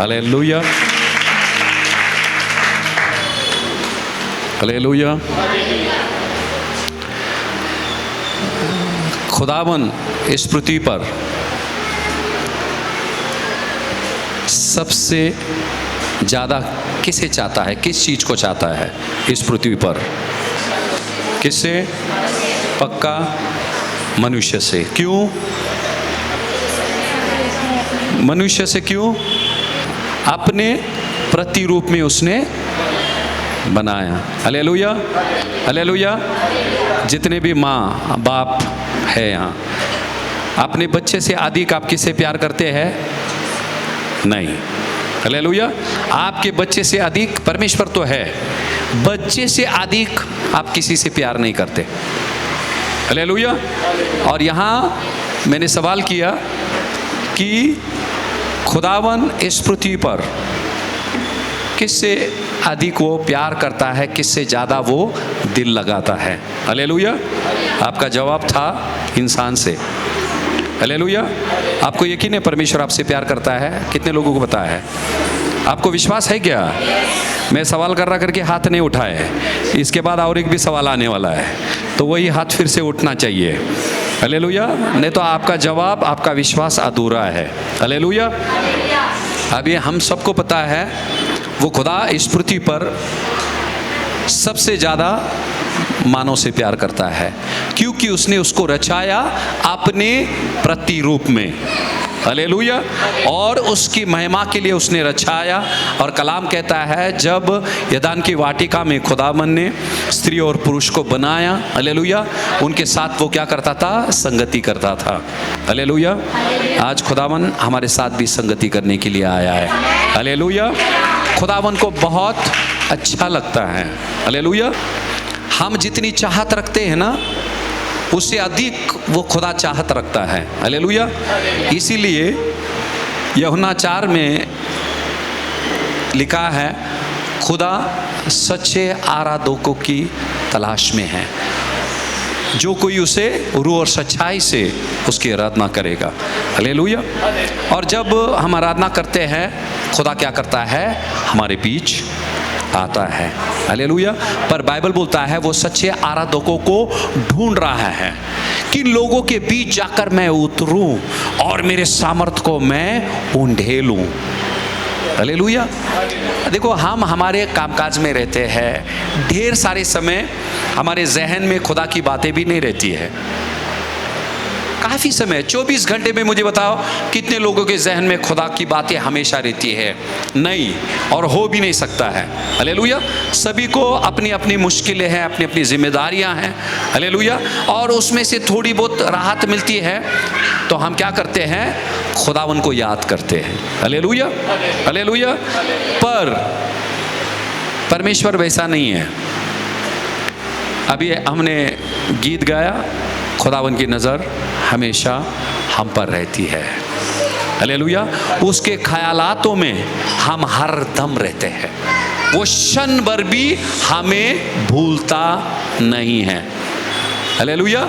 Hallelujah, hallelujah. खुदावन इस पृथ्वी पर सबसे ज़्यादा किसे चाहता है, किस चीज़ को चाहता है इस पृथ्वी पर? किससे? पक्का मनुष्य से। क्यों? मनुष्य से क्यों? अपने प्रतिरूप में उसने बनाया। Hallelujah, hallelujah. जितने भी माँ बाप है यहाँ, अपने बच्चे से अधिक आप किससे प्यार करते हैं? नहीं। हालेलुया। आपके बच्चे से अधिक परमेश्वर तो है, बच्चे से अधिक आप किसी से प्यार नहीं करते। हालेलुया। और यहाँ मैंने सवाल किया कि खुदावन इस पृथ्वी पर किससे अधिक वो प्यार करता है, किससे ज़्यादा वो दिल लगाता है? हालेलुया। आपका जवाब था इंसान से। हालेलुया। आपको यकीन है परमेश्वर आपसे प्यार करता है? कितने लोगों को पता है? आपको विश्वास है क्या? मैं सवाल कर रहा करके हाथ नहीं उठाए, इसके बाद और एक भी सवाल आने वाला है, तो वही हाथ फिर से उठना चाहिए। हालेलुया। नहीं तो आपका जवाब, आपका विश्वास अधूरा है। हालेलुया। अभी हम सबको पता है वो खुदा इस पृथ्वी पर सबसे ज़्यादा मानव से प्यार करता है, क्योंकि उसने उसको रचाया अपने प्रतिरूप में। हालेलुया। और उसकी महिमा के लिए उसने रचाया। और कलाम कहता है जब यदान की वाटिका में खुदावन ने स्त्री और पुरुष को बनाया, हालेलुया, उनके साथ वो क्या करता था? संगति करता था। हालेलुया। आज खुदावन हमारे साथ भी संगति करने के लिए आया है। हालेलुया। खुदावन को बहुत अच्छा लगता है। हालेलुया। हम जितनी चाहत रखते हैं ना, उससे अधिक वो खुदा चाहत रखता है। हालेलुया। इसीलिए यूहन्ना 4 में लिखा है खुदा सच्चे आराधकों की तलाश में है, जो कोई उसे रूह और सच्चाई से उसकी आराधना करेगा। हालेलुया। और जब हम आराधना करते हैं, खुदा क्या करता है? हमारे बीच आता है। हालेलुया। पर बाइबल बोलता है वो सच्चे आराधकों को ढूंढ रहा है, किन लोगों के बीच जाकर मैं उतरूं और मेरे सामर्थ्य को मैं ऊंढेलूं। हालेलुया। देखो, हम हमारे कामकाज में रहते हैं, ढेर सारे समय हमारे जहन में खुदा की बातें भी नहीं रहती है। काफ़ी समय, 24 घंटे में मुझे बताओ कितने लोगों के जहन में खुदा की बातें हमेशा रहती है? नहीं, और हो भी नहीं सकता है। हालेलुया। सभी को अपनी अपनी मुश्किलें हैं, अपनी अपनी जिम्मेदारियां हैं। हालेलुया। और उसमें से थोड़ी बहुत राहत मिलती है तो हम क्या करते हैं? खुदावन को याद करते हैं। Hallelujah, hallelujah. पर परमेश्वर वैसा नहीं है। अभी हमने गीत गाया, खुदावन की नज़र हमेशा हम पर रहती है। हालेलुया। उसके ख्यालातों में हम हर दम रहते हैं। वो क्षण भर भी हमें भूलता नहीं है। हालेलुया।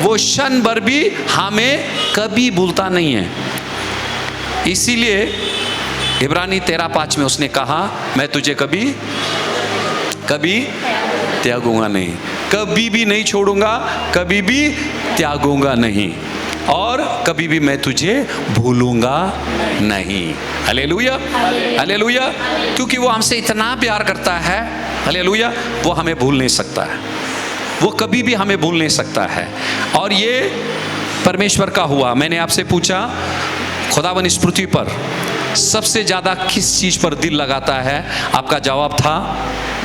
वो क्षण भर भी हमें कभी भूलता नहीं है। इसीलिए इब्रानी 13:5 में उसने कहा मैं तुझे कभी कभी त्यागूंगा नहीं, कभी भी नहीं छोड़ूंगा, कभी भी त्यागूंगा नहीं, और कभी भी मैं तुझे भूलूंगा नहीं। Hallelujah, hallelujah. क्योंकि वो हमसे इतना प्यार करता है, हालेलुया, वो हमें भूल नहीं सकता है, वो कभी भी हमें भूल नहीं सकता है। और ये परमेश्वर का हुआ। मैंने आपसे पूछा खुदावन इस पृथ्वी पर सबसे ज़्यादा किस चीज़ पर दिल लगाता है? आपका जवाब था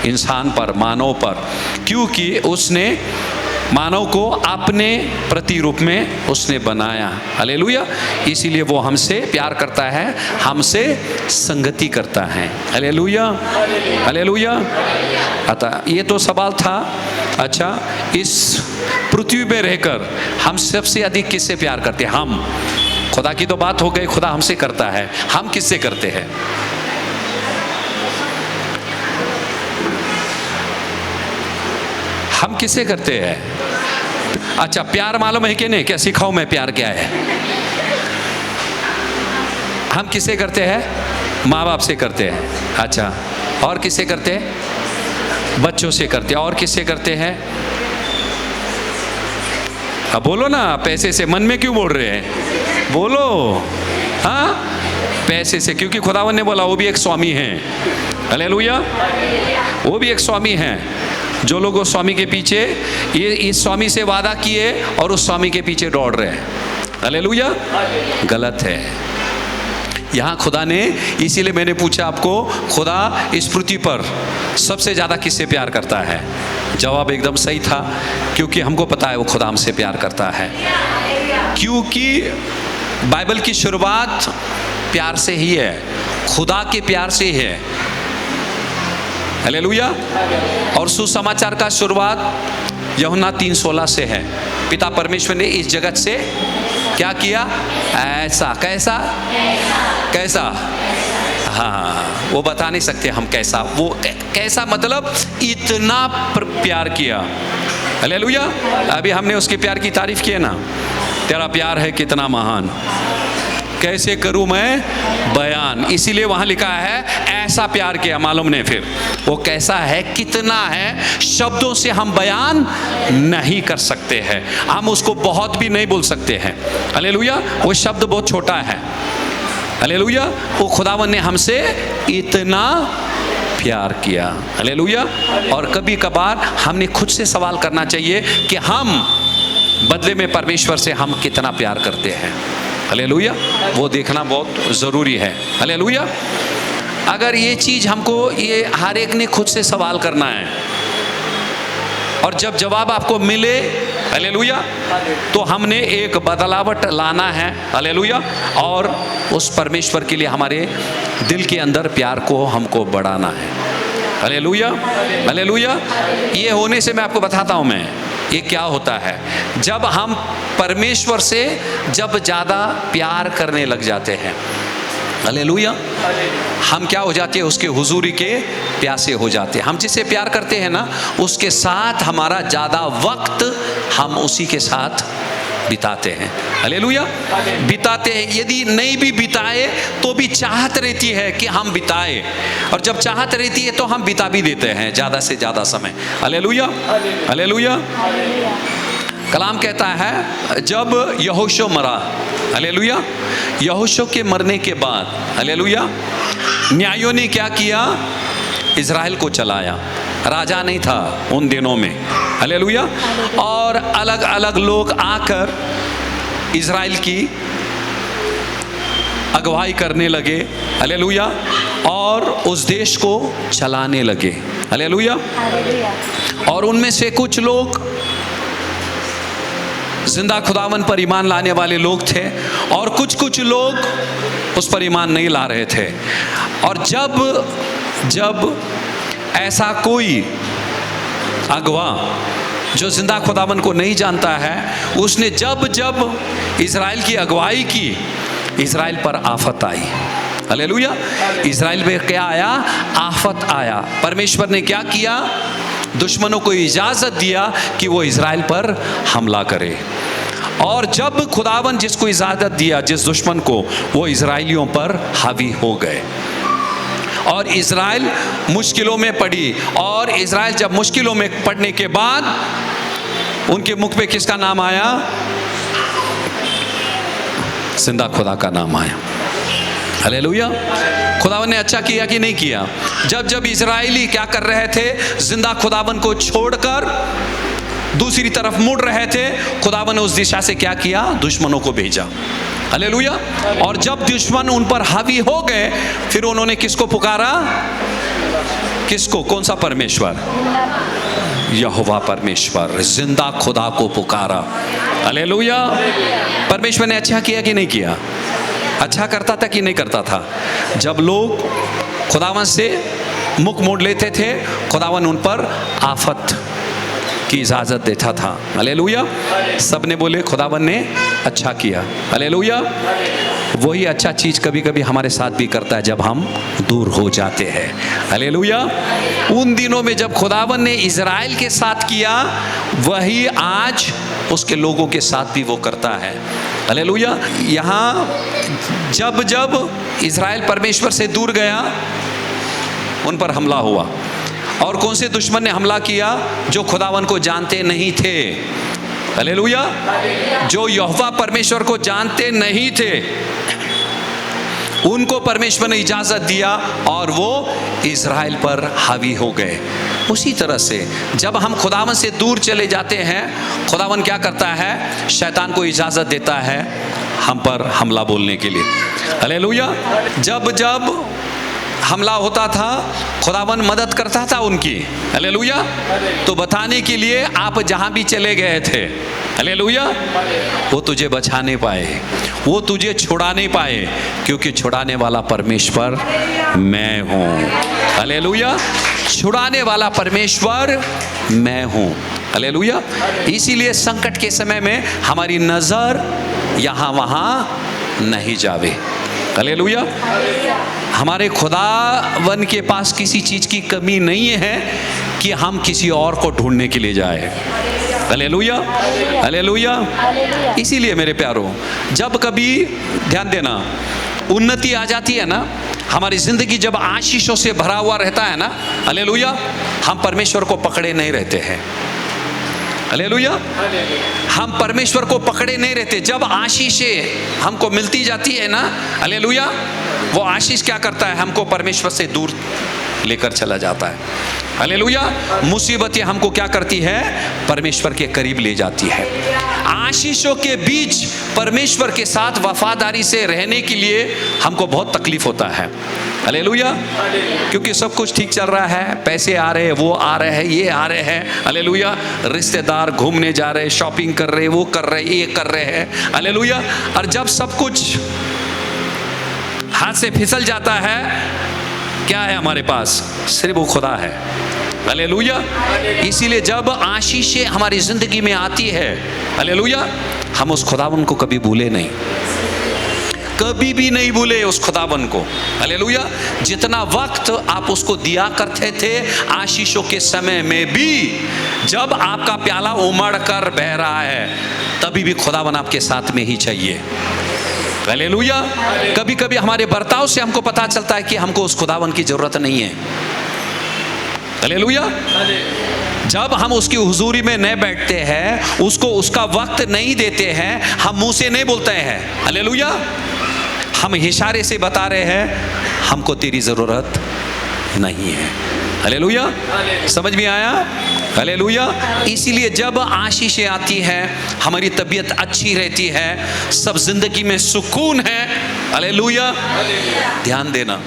इंसान पर, मानव पर, क्योंकि उसने मानव को अपने प्रतिरूप में उसने बनाया। हालेलुया। इसीलिए वो हमसे प्यार करता है, हमसे संगति करता है। Hallelujah, hallelujah. अतः ये तो सवाल था। अच्छा, इस पृथ्वी पे रहकर हम सबसे अधिक किससे प्यार करते हैं? हम। खुदा की तो बात हो गई, खुदा हमसे करता है, हम किससे करते हैं? हम किससे करते हैं? अच्छा, प्यार मालूम है कि नहीं? क्या सिखाऊं मैं प्यार क्या है? हम किससे करते हैं? माँ बाप से करते हैं। अच्छा, और किससे करते हैं? बच्चों से करते हैं। और किससे करते हैं? अब बोलो ना, पैसे से। मन में क्यों बोल रहे हैं? बोलो। हाँ, पैसे से, क्योंकि खुदावन ने बोला वो भी एक स्वामी है। हालेलुया, वो भी एक स्वामी है। जो लोग उस स्वामी के पीछे, ये इस स्वामी से वादा किए और उस स्वामी के पीछे दौड़ रहे हैं, हालेलुया, गलत है। यहाँ खुदा ने, इसीलिए मैंने पूछा आपको, खुदा इस पृथ्वी पर सबसे ज़्यादा किससे प्यार करता है? जवाब एकदम सही था, क्योंकि हमको पता है वो खुदा हमसे प्यार करता है। क्योंकि बाइबल की शुरुआत प्यार से ही है, खुदा के प्यार से ही है। हालेलुया। और सुसमाचार का शुरुआत यूहन्ना 3:16 से है। पिता परमेश्वर ने इस जगत से क्या किया? ऐसा। कैसा? कैसा? हाँ, वो बता नहीं सकते हम कैसा। वो कैसा मतलब इतना प्यार किया। हालेलुया। अभी हमने उसके प्यार की तारीफ की है ना, तेरा प्यार है कितना महान, कैसे करूं मैं बयान। इसीलिए वहां लिखा है ऐसा प्यार किया। मालूम नहीं फिर वो कैसा है, कितना है, शब्दों से हम बयान नहीं कर सकते हैं। हम उसको बहुत भी नहीं बोल सकते हैं। हालेलुया। वो शब्द बहुत छोटा है। हालेलुया। वो खुदावन ने हमसे इतना प्यार किया। हालेलुया। और कभी कभार हमने खुद से सवाल करना चाहिए कि हम बदले में परमेश्वर से हम कितना प्यार करते हैं। हालेलुया। वो देखना बहुत ज़रूरी है। हालेलुया। अगर ये चीज़ हमको, ये हर एक ने खुद से सवाल करना है, और जब जवाब आपको मिले, हालेलुया, तो हमने एक बदलावट लाना है। हालेलुया। और उस परमेश्वर के लिए हमारे दिल के अंदर प्यार को हमको बढ़ाना है। हालेलुया। हालेलुया। ये होने से मैं आपको बताता हूँ मैं ये क्या होता है। जब हम परमेश्वर से जब ज़्यादा प्यार करने लग जाते हैं, हालेलुया, हम क्या हो जाते हैं? उसके हुजूरी के प्यासे हो जाते हैं। हम जिससे प्यार करते हैं ना, उसके साथ हमारा ज़्यादा वक्त हम उसी के साथ बिताते हैं। हालेलुया। बिताते हैं। यदि नहीं भी बिताए तो भी चाहत रहती है कि हम बिताए, और जब चाहत रहती है तो हम बिता भी देते हैं ज़्यादा से ज़्यादा समय। हालेलुया। हालेलुया। कलाम कहता है जब यहोशू मरा, हालेलुया, यहोशू के मरने के बाद, हालेलुया, न्यायों ने क्या किया? इज़राइल को चलाया। राजा नहीं था उन दिनों में। हालेलुया। और अलग अलग लोग आकर इज़राइल की अगुवाई करने लगे। हालेलुया। और उस देश को चलाने लगे। हालेलुया। और उनमें से कुछ लोग जिंदा खुदावन पर ईमान लाने वाले लोग थे, और कुछ लोग उस पर ईमान नहीं ला रहे थे। और जब ऐसा कोई अगवा जो जिंदा खुदावन को नहीं जानता है, उसने जब इज़राइल की अगुवाई की, इज़राइल पर आफत आई। हालेलुया। इज़राइल पे क्या आया? आफत आया। परमेश्वर ने क्या किया? दुश्मनों को इजाज़त दिया कि वो इज़राइल पर हमला करे। और जब खुदावन जिसको इजाज़त दिया, जिस दुश्मन को, वो इज़राइलियों पर हावी हो गए, और इज़राइल मुश्किलों में पड़ी। और इज़राइल जब मुश्किलों में पड़ने के बाद उनके मुख पे किसका नाम आया? जिंदा खुदा का नाम आया। हालेलुया। खुदावन ने अच्छा किया कि नहीं किया? जब इज़राइली क्या कर रहे थे? जिंदा खुदावन को छोड़कर दूसरी तरफ मुड़ रहे थे, खुदावन ने उस दिशा से क्या किया? दुश्मनों को भेजा। हालेलुया। और जब दुश्मन उन पर हावी हो गए, फिर उन्होंने किसको पुकारा? किसको? कौन सा परमेश्वर? यहोवा परमेश्वर, जिंदा खुदा को पुकारा। हालेलुया। परमेश्वर ने अच्छा किया कि नहीं किया? अच्छा करता था कि नहीं करता था? जब लोग खुदावन से मुख मोड़ लेते थे, खुदावन उन पर आफत की इजाज़त देता था। हालेलुया। सब ने बोले खुदावन ने अच्छा किया। हालेलुया। वही अच्छा चीज़ कभी कभी हमारे साथ भी करता है जब हम दूर हो जाते हैं। हालेलुया। उन दिनों में जब खुदावन ने इज़राइल के साथ किया, वही आज उसके लोगों के साथ भी वो करता है। हालेलुया। यहाँ जब जब इज़राइल परमेश्वर से दूर गया, उन पर हमला हुआ। और कौन से दुश्मन ने हमला किया? जो खुदावन को जानते नहीं थे। हालेलुया। जो यहोवा परमेश्वर को जानते नहीं थे, उनको परमेश्वर ने इजाजत दिया और वो इज़राइल पर हावी हो गए। उसी तरह से जब हम खुदावन से दूर चले जाते हैं, खुदावन क्या करता है? शैतान को इजाजत देता है हम पर हमला बोलने के लिए। हालेलुया। जब जब हमला होता था, खुदावन मदद करता था उनकी। हालेलुया। तो बताने के लिए आप जहां भी चले गए थे, हालेलुया, वो तुझे बचा नहीं पाए, वो तुझे छुड़ा नहीं पाए, क्योंकि छुड़ाने वाला परमेश्वर मैं हूँ। हालेलुया। छुड़ाने वाला परमेश्वर मैं हूँ। हालेलुया। इसीलिए संकट के समय में हमारी नजर यहाँ वहाँ नहीं जावे। हालेलुया। हमारे खुदावन के पास किसी चीज की कमी नहीं है कि हम किसी और को ढूंढने के लिए जाए। हालेलुया। हालेलुया। इसीलिए मेरे प्यारों, जब कभी ध्यान देना, उन्नति आ जाती है ना, हमारी जिंदगी जब आशीषों से भरा हुआ रहता है ना, हालेलुया, हम परमेश्वर को पकड़े नहीं रहते हैं। हालेलुया। हम परमेश्वर को पकड़े नहीं रहते। जब आशीषें हमको मिलती जाती है ना, हालेलुया, वो आशीष क्या करता है? हमको परमेश्वर से दूर लेकर चला जाता है। हालेलुया। मुसीबतें हमको क्या करती है? परमेश्वर के करीब ले जाती है। आशीषों के बीच परमेश्वर के साथ वफादारी से रहने के लिए हमको बहुत तकलीफ होता है। हालेलुया। क्योंकि सब कुछ ठीक चल रहा है, पैसे आ रहे हैं, वो आ रहे हैं, ये आ रहे हैं। हालेलुया। रिश्तेदार घूमने जा रहे, शॉपिंग कर रहे, वो कर रहे, ये कर रहे हैं। हालेलुया। और जब सब कुछ हाथ से फिसल जाता है, क्या है हमारे पास? सिर्फ वो खुदा है। हालेलुया। इसीलिए जब आशीषें हमारी जिंदगी में आती है, हालेलुया, हम उस खुदावन को कभी भूले नहीं, कभी भी नहीं भूले उस खुदावन को। हालेलुया। जितना वक्त आप उसको दिया करते थे आशीषों के समय में भी, जब आपका प्याला उमड़ कर बह रहा है, तभी भी खुदावन आपके साथ में ही चाहिए। हालेलुया। कभी कभी हमारे बर्ताव से हमको पता चलता है कि हमको उस खुदावन की जरूरत नहीं है। हालेलुया। जब हम उसकी हुजूरी में नहीं बैठते हैं, उसको उसका वक्त नहीं देते हैं, हम मुंह से नहीं बोलते हैं, हालेलुया, हम इशारे से बता रहे हैं हमको तेरी जरूरत नहीं है। हालेलुया। समझ में आया? हालेलुया। इसीलिए जब आशीषें आती हैं, हमारी तबीयत अच्छी रहती है, सब जिंदगी में सुकून है। हालेलुया। ध्यान देना,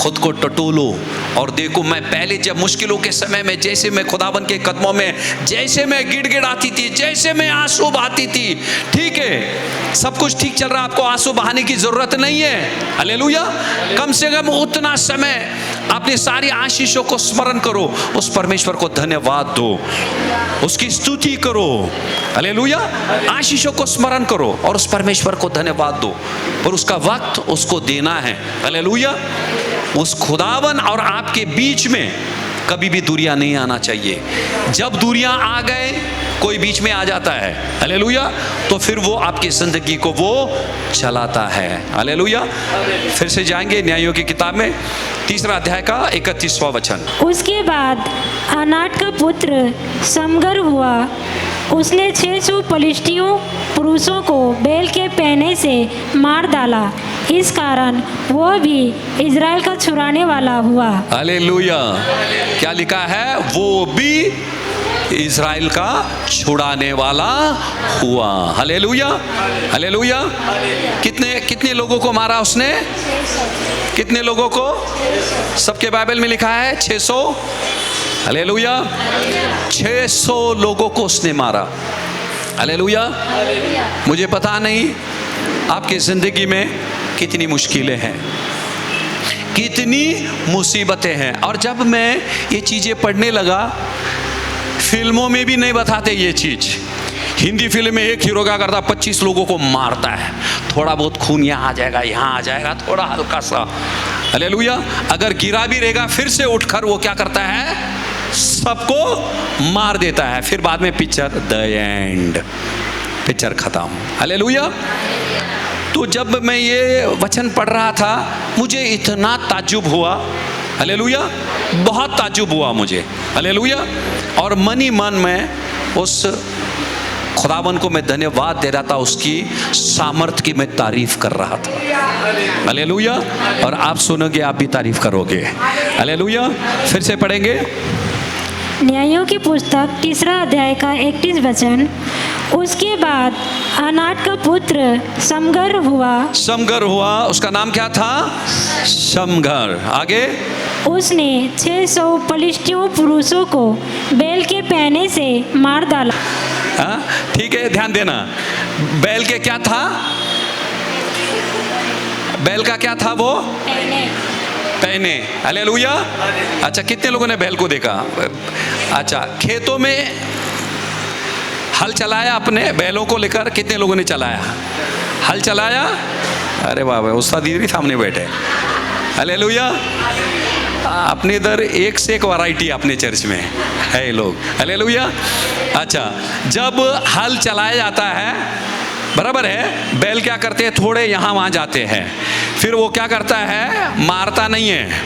खुद को टटोलो और देखो, मैं पहले जब मुश्किलों के समय में, जैसे मैं खुदावन के कदमों में, जैसे मैं गिड़गिड़ाती थी, जैसे मैं आंसू बहाती थी, ठीक है, सब कुछ ठीक चल रहा, आपको आंसू बहाने की जरूरत नहीं है। हालेलुया। कम से कम उतना समय अपनी सारी आशीषों को स्मरण करो, उस परमेश्वर को धन्यवाद दो, उसकी स्तुति करो। हालेलुया। आशीषों को स्मरण करो और उस परमेश्वर को धन्यवाद दो, और उसका वक्त उसको देना है। हालेलुया। उस खुदावन और आपके बीच में कभी भी दूरियां नहीं आना चाहिए। जब दूरियां आ गए, कोई बीच में आ जाता है, हालेलुया, तो फिर वो आपकी जिंदगी को वो चलाता है। हालेलुया। फिर से जाएंगे न्यायों की किताब में 3 अध्याय का 31वां वचन। उसके बाद अनाट का पुत्र समगर हुआ, उसने 600 पलिश्तियों पुरुषों को बैल के पहने से मार डाला, इस कारण वो भी इज़राइल का छुड़ाने वाला हुआ। हालेलुया। क्या लिखा है? वो भी इज़राइल का छुड़ाने वाला हुआ। हालेलुया। हालेलुया। कितने लोगों को मारा उसने? कितने लोगों को? सबके बाइबल में लिखा है 600। हालेलुया। 600 लोगों को उसने मारा। हालेलुया। मुझे पता नहीं आपकी जिंदगी में कितनी मुश्किलें हैं, कितनी मुसीबतें हैं। और जब मैं ये चीज़ें पढ़ने लगा, फिल्मों में भी नहीं बताते ये चीज़। हिंदी फिल्म में एक हीरो क्या करता, 25 लोगों को मारता है, थोड़ा बहुत खून यहाँ आ जाएगा, यहाँ आ जाएगा, थोड़ा हल्का सा। हालेलुया। अगर गिरा भी रहेगा, फिर से उठकर वो क्या करता है? सबको मार देता है। फिर बाद में पिक्चर द एंड, पिक्चर खत्म। हालेलुया। तो जब मैं ये वचन पढ़ रहा था मुझे इतना ताज्जुब हुआ, हालेलुया, बहुत ताज्जुब हुआ मुझे, हालेलुया। और मन ही मन में उस खुदावन को मैं धन्यवाद दे रहा था, उसकी सामर्थ की मैं तारीफ कर रहा था, हालेलुया। और आप सुनोगे, आप भी तारीफ करोगे, हालेलुया। फिर से पढ़ेंगे न्यायों की पुस्तक 3 अध्याय का 31 वचन। उसके बाद अनाट का पुत्र समगर हुआ। समगर हुआ, उसका नाम क्या था? समगर। आगे, उसने 600 पलिश्तियों पुरुषों को बैल के पैने से मार डाला। हाँ, ठीक है, ध्यान देना। बैल के क्या था? बैल का क्या था वो? पैने। हालेलुया। अच्छा, कितने लोगों ने बैल को देखा? अच्छा, खेतों में हल चलाया अपने बैलों को लेकर? कितने लोगों ने चलाया? हल चलाया? अरे वाह वाह, उस्ताद दीदी सामने बैठे, हालेलुया। अपने इधर एक से एक वैरायटी अपने चर्च में है लोग, हालेलुया। अच्छा, जब हल चलाया जाता है, बराबर है, बैल क्या करते हैं? थोड़े यहाँ वहाँ जाते हैं। फिर वो क्या करता है? मारता नहीं है।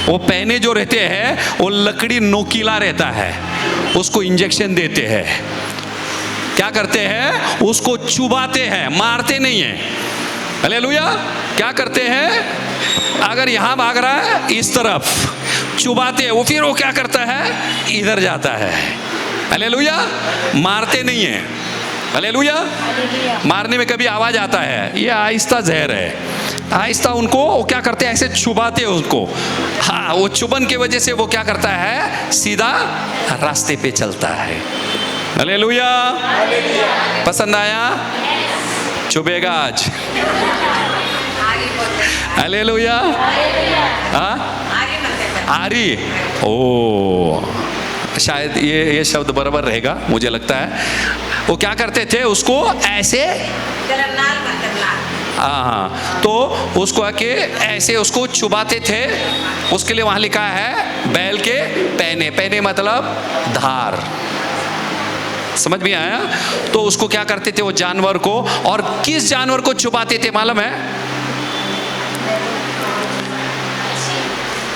वो पैने जो रहते हैं वो लकड़ी नोकीला रहता है, उसको इंजेक्शन देते हैं। क्या करते हैं? उसको चुबाते हैं, मारते नहीं है, हालेलुया। क्या करते हैं? अगर यहाँ भाग रहा है इस तरफ चुबाते हैं, वो फिर वो क्या करता है? इधर जाता है, हालेलुया। मारते नहीं है, हालेलुया। मारने में कभी आवाज आता है, ये आहिस्ता जहर है, आहिस्ता उनको वो क्या करते हैं? ऐसे चुबाते हैं उसको। हाँ, वो चुबन की वजह से वो क्या करता है? सीधा रास्ते पे चलता है, हालेलुया। पसंद आया? चुभेगा आज, हालेलुया। हाँ, आरी, ओ, शायद ये शब्द बराबर रहेगा, मुझे लगता है। वो क्या करते थे? उसको ऐसे, हाँ, तो उसको आके ऐसे उसको चुबाते थे। उसके लिए वहां लिखा है बैल के पैने। पैने मतलब धार, समझ में आया? तो उसको क्या करते थे वो जानवर को? और किस जानवर को चुबाते थे मालूम है?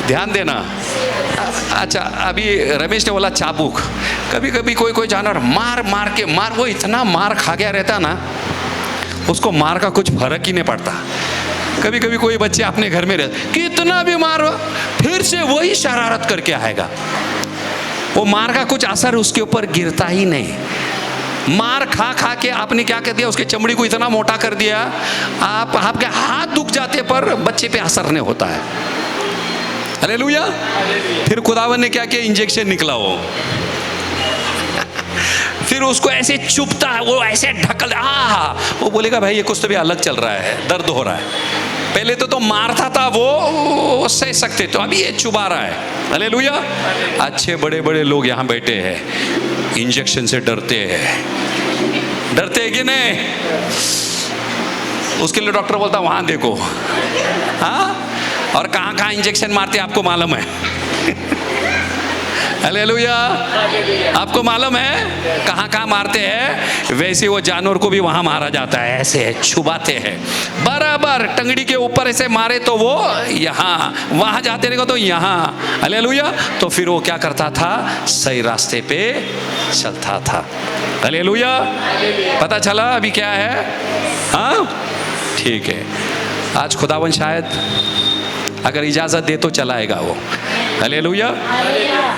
ध्यान देना। अच्छा, अभी रमेश ने बोला चाबुक। कभी कभी कोई जानवर मार मार के वो इतना मार खा गया रहता ना, उसको मार का कुछ फर्क ही नहीं पड़ता। कभी कभी कोई बच्चे अपने घर में रहते, कितना भी मारो फिर से वही शरारत करके आएगा। वो मार का कुछ असर उसके ऊपर गिरता ही नहीं। मार खा खा के आपने क्या कर दिया? उसके चमड़ी को इतना मोटा कर दिया, आपके हाथ दुख जाते पर बच्चे पे असर नहीं होता है, हालेलुया। फिर खुदावन ने क्या किया? इंजेक्शन निकला वो, फिर उसको ऐसे चुभता है, वो ऐसे ढकल, वो बोलेगा भाई ये कुछ तो भी अलग चल रहा है, दर्द हो रहा है। पहले तो मारता था वो सह सकते, तो अभी ये चुबा रहा है, हालेलुया। अच्छे बड़े बड़े लोग यहाँ बैठे हैं, इंजेक्शन से डरते हैं। डरते हैं कि नहीं? उसके लिए डॉक्टर बोलता वहां देखो, हाँ। और कहाँ कहाँ इंजेक्शन मारते हैं आपको मालूम है? हालेलुया। आपको मालूम है कहाँ कहाँ मारते हैं? वैसे वो जानवर को भी वहां मारा जाता है, ऐसे छुबाते हैं बराबर टंगड़ी के ऊपर ऐसे मारे तो वो यहाँ, वहां जाते रहेगा तो यहाँ, हालेलुया। तो फिर वो क्या करता था? सही रास्ते पे चलता था, हालेलुया। पता चला अभी क्या है? हाँ, ठीक है। आज खुदावन शायद अगर इजाजत दे तो चलाएगा वो, हालेलुया।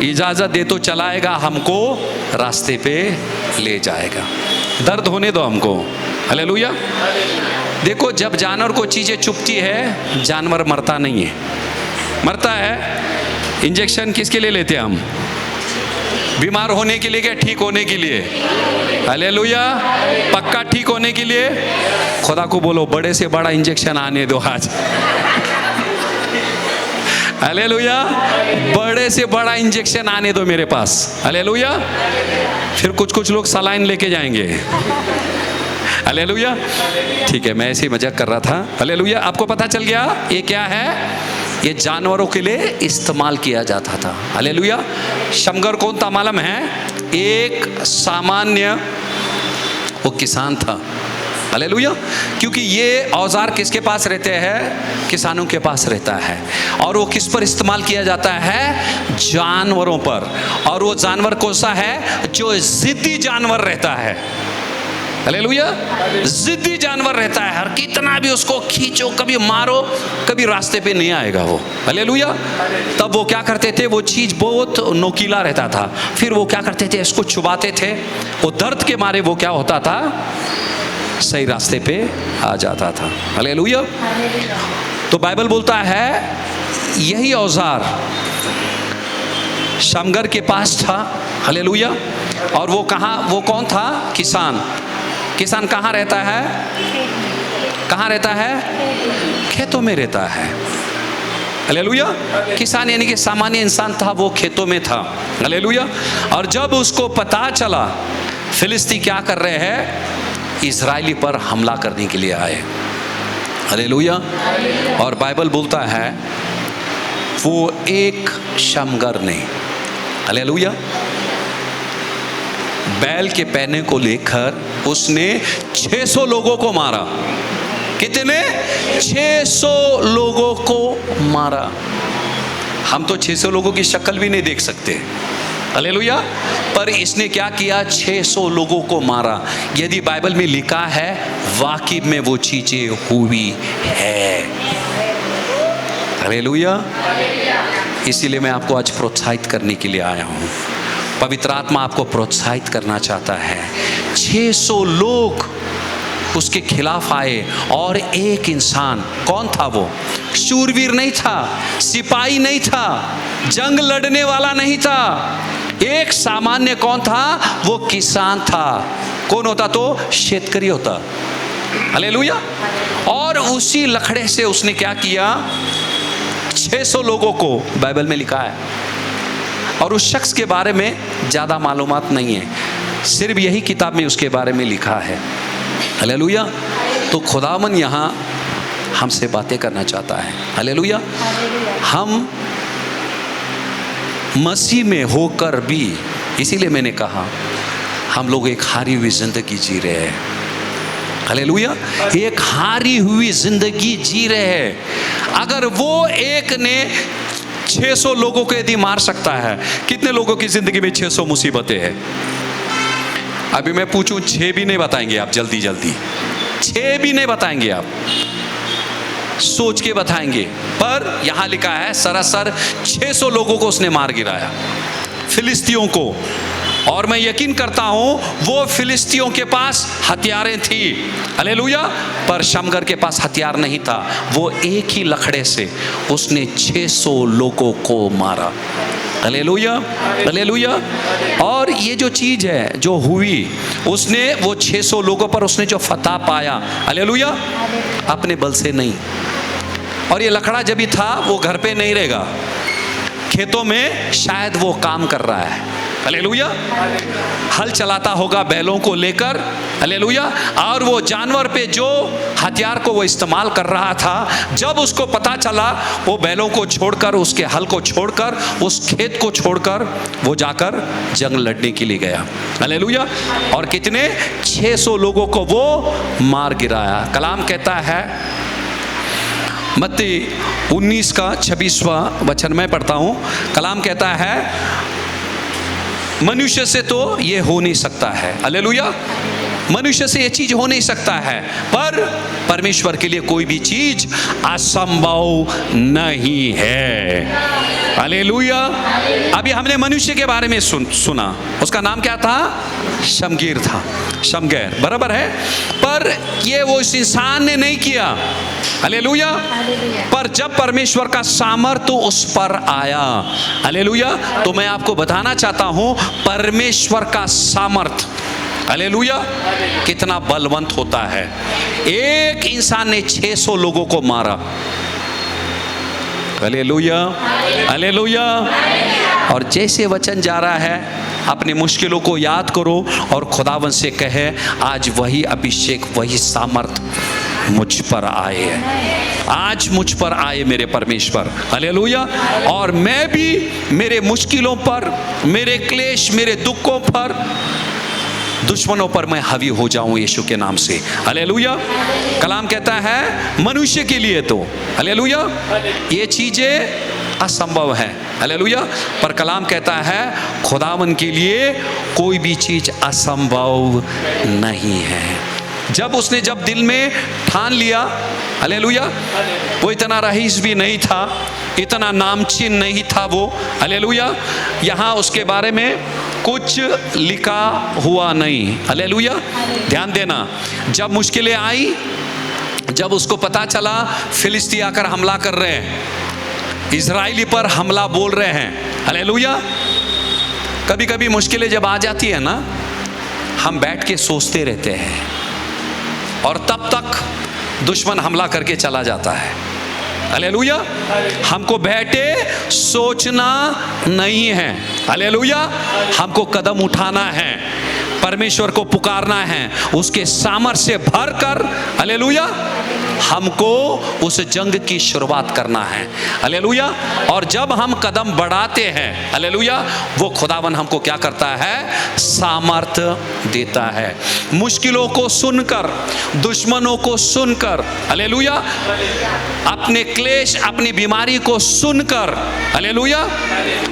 इजाजत दे तो चलाएगा, हमको रास्ते पे ले जाएगा। दर्द होने दो हमको, हालेलुया। देखो, जब जानवर को चीजें चुभती है, जानवर मरता नहीं है, मरता है। इंजेक्शन किसके लिए लेते हैं हम? बीमार होने के लिए क्या? ठीक होने के लिए, हालेलुया। पक्का ठीक होने के लिए। खुदा को बोलो बड़े से बड़ा इंजेक्शन आने दो आज, हालेलुया। बड़े से बड़ा इंजेक्शन आने दो मेरे पास, हालेलुया। फिर कुछ लोग सलाइन लेके जाएंगे, हालेलुया। ठीक है, मैं ऐसे ही मजाक कर रहा था, हालेलुया। आपको पता चल गया ये क्या है? ये जानवरों के लिए इस्तेमाल किया जाता था। हालेलुया। शमगर कौन था मालूम है? एक सामान्य वो किसान था। हालेलुया। क्योंकि ये औजार किसके पास रहते हैं? किसानों के पास रहता है। और वो किस पर इस्तेमाल किया जाता है? जानवरों पर। और वो जानवर कौन सा है? जो जिद्दी जानवर रहता है। हालेलुया। जिद्दी जानवर रहता है, हर कितना भी उसको खींचो, कभी मारो, कभी रास्ते पे नहीं आएगा वो। हालेलुया। तब वो क्या करते थे? वो चीज बहुत नोकीला रहता था। फिर वो क्या करते थे? इसको चुबाते थे। वो दर्द के मारे वो क्या होता था? सही रास्ते पे आ जाता था। हालेलुया। तो बाइबल बोलता है यही औजार शमगर के पास था। हालेलुया। और वो कहाँ? वो कौन था? किसान। किसान कहाँ रहता है? कहाँ रहता है? खेतों में रहता है। हालेलुया। किसान यानी कि सामान्य इंसान था, वो खेतों में था। हालेलुया। और जब उसको पता चला फिलिस्ती क्या कर रहे हैं, इजरायली पर हमला करने के लिए आए। हालेलुया। और बाइबल बोलता है वो एक शमगर ने, हालेलुया, बैल के पैने को लेकर उसने 600 लोगों को मारा। कितने? 600 लोगों को मारा। हम तो 600 लोगों की शक्ल भी नहीं देख सकते। हालेलुया। पर इसने क्या किया? 600 लोगों को मारा। यदि बाइबल में लिखा है, वाकई में वो चीजें हुई है। हालेलुया। इसीलिए मैं आपको आज प्रोत्साहित करने के लिए आया हूं। पवित्र आत्मा आपको प्रोत्साहित करना चाहता है। 600 लोग उसके खिलाफ आए और एक इंसान, कौन था वो? शूरवीर नहीं था, सिपाही नहीं था, जंग लड़ने वाला नहीं था, एक सामान्य कौन था? वो किसान था। कौन होता? तो शेतकरी होता। हालेलुया। और उसी लकड़े से उसने क्या किया? 600 लोगों को, बाइबल में लिखा है। और उस शख्स के बारे में ज़्यादा मालूमात नहीं है, सिर्फ यही किताब में उसके बारे में लिखा है। हालेलुया। तो खुदावन यहाँ हमसे बातें करना चाहता है। हालेलुया। हम मसीह में होकर भी, इसीलिए मैंने कहा हम लोग एक हारी हुई जिंदगी जी रहे हैं। हालेलुया। एक हारी हुई जिंदगी जी रहे हैं। अगर वो एक ने 600 लोगों को यदि मार सकता है, कितने लोगों की जिंदगी में 600 मुसीबतें हैं? अभी मैं पूछूं, 6 भी नहीं बताएंगे आप? जल्दी जल्दी 6 भी नहीं बताएंगे आप, सोच के बताएंगे। पर यहां लिखा है सरासर 600 लोगों को उसने मार गिराया, फिलिस्तियों को। और मैं यकीन करता हूं वो फिलिस्तियों के पास हथियारें थी। हालेलुया। पर शमगर के पास हथियार नहीं था। वो एक ही लकड़े से उसने 600 लोगों को मारा। हालेलुया। हालेलुया। और ये जो चीज है जो हुई, उसने वो 600 लोगों पर उसने जो फतह पाया, हालेलुया, अपने बल से नहीं। और ये लकड़ा जब भी था वो घर पे नहीं रहेगा, खेतों में शायद वो काम कर रहा है। हालेलुया। हल चलाता होगा बैलों को लेकर। हालेलुया। और वो जानवर पे जो हथियार को वो इस्तेमाल कर रहा था, जब उसको पता चला, वो बैलों को छोड़कर, उसके हल को छोड़कर, उस खेत को छोड़कर वो जाकर जंग लड़ने के लिए गया। हालेलुया। और कितने? 600 लोगों को वो मार गिराया। कलाम कहता है, मत्ती 19 का 26वां वचन मैं पढ़ता हूं। कलाम कहता है, मनुष्य से तो ये हो नहीं सकता है। हालेलुया। मनुष्य से ये चीज हो नहीं सकता है, पर परमेश्वर के लिए कोई भी चीज असंभव नहीं है। हालेलुया। अभी हमने मनुष्य के बारे में सुना, उसका नाम क्या था? शमगीर था, शमगैर, बराबर है। पर ये वो इस इंसान ने नहीं किया। हालेलुया। पर जब परमेश्वर का सामर्थ्य उस पर आया, हालेलुया, तो मैं आपको बताना चाहता हूं परमेश्वर का सामर्थ्य, हालेलुया, कितना बलवंत होता है। एक इंसान ने 600 लोगों को मारा। हालेलुया। हालेलुया। और जैसे वचन जा रहा है, अपनी मुश्किलों को याद करो और खुदावन से कहे, आज वही अभिषेक, वही सामर्थ मुझ पर आए, आज मुझ पर आए मेरे परमेश्वर, हालेलुया। और मैं भी मेरे मुश्किलों पर, मेरे क्लेश, मेरे दुखों पर, दुश्मनों पर मैं हावी हो जाऊं यीशु के नाम से, हालेलुया। कलाम कहता है मनुष्य के लिए तो, हालेलुया, ये चीजें असंभव है, हालेलुया, पर कलाम कहता है खुदावन के लिए कोई भी चीज असंभव नहीं है। जब दिल में ठान लिया, हालेलुया, वो इतना रईस भी नहीं था, इतना नामचीन नहीं था वो, हालेलुया। यहाँ उसके बारे में कुछ लिखा हुआ नहीं, हालेलुया। ध्यान देना, जब मुश्किलें आई, जब उसको पता चला फिलिस्ती आकर हमला कर रहे हैं, इजराइली पर हमला बोल रहे हैं, हालेलुया। कभी कभी मुश्किलें जब आ जाती है ना, हम बैठ के सोचते रहते हैं और तब तक दुश्मन हमला करके चला जाता है, हालेलुया। हमको बैठे सोचना नहीं है, हालेलुया। हमको कदम उठाना है, परमेश्वर को पुकारना है, उसके सामर्थ्य से भरकर, हालेलुया, हमको उस जंग की शुरुआत करना है, हालेलुया। और जब हम कदम बढ़ाते हैं, हालेलुया, वो खुदावन हमको क्या करता है, सामर्थ्य देता है। मुश्किलों को सुनकर, दुश्मनों को सुनकर, हालेलुया, अपने क्लेश, अपनी बीमारी को सुनकर, हालेलुया,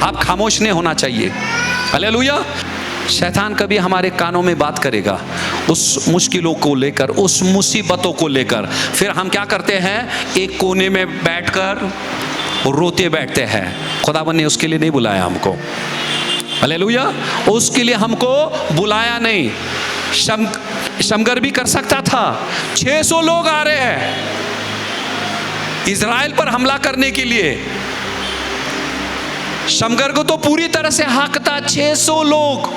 आप खामोश नहीं होना चाहिए, हालेलुया। शैतान कभी हमारे कानों में बात करेगा उस मुश्किलों को लेकर, उस मुसीबतों को लेकर, फिर हम क्या करते हैं, एक कोने में बैठकर रोते बैठते हैं। खुदावन ने उसके लिए नहीं बुलाया हमको, हालेलुया, उसके लिए हमको बुलाया नहीं। शमगर भी कर सकता था, 600 लोग आ रहे हैं इजराइल पर हमला करने के लिए, शमगर को तो पूरी तरह से हक था, 600 लोग,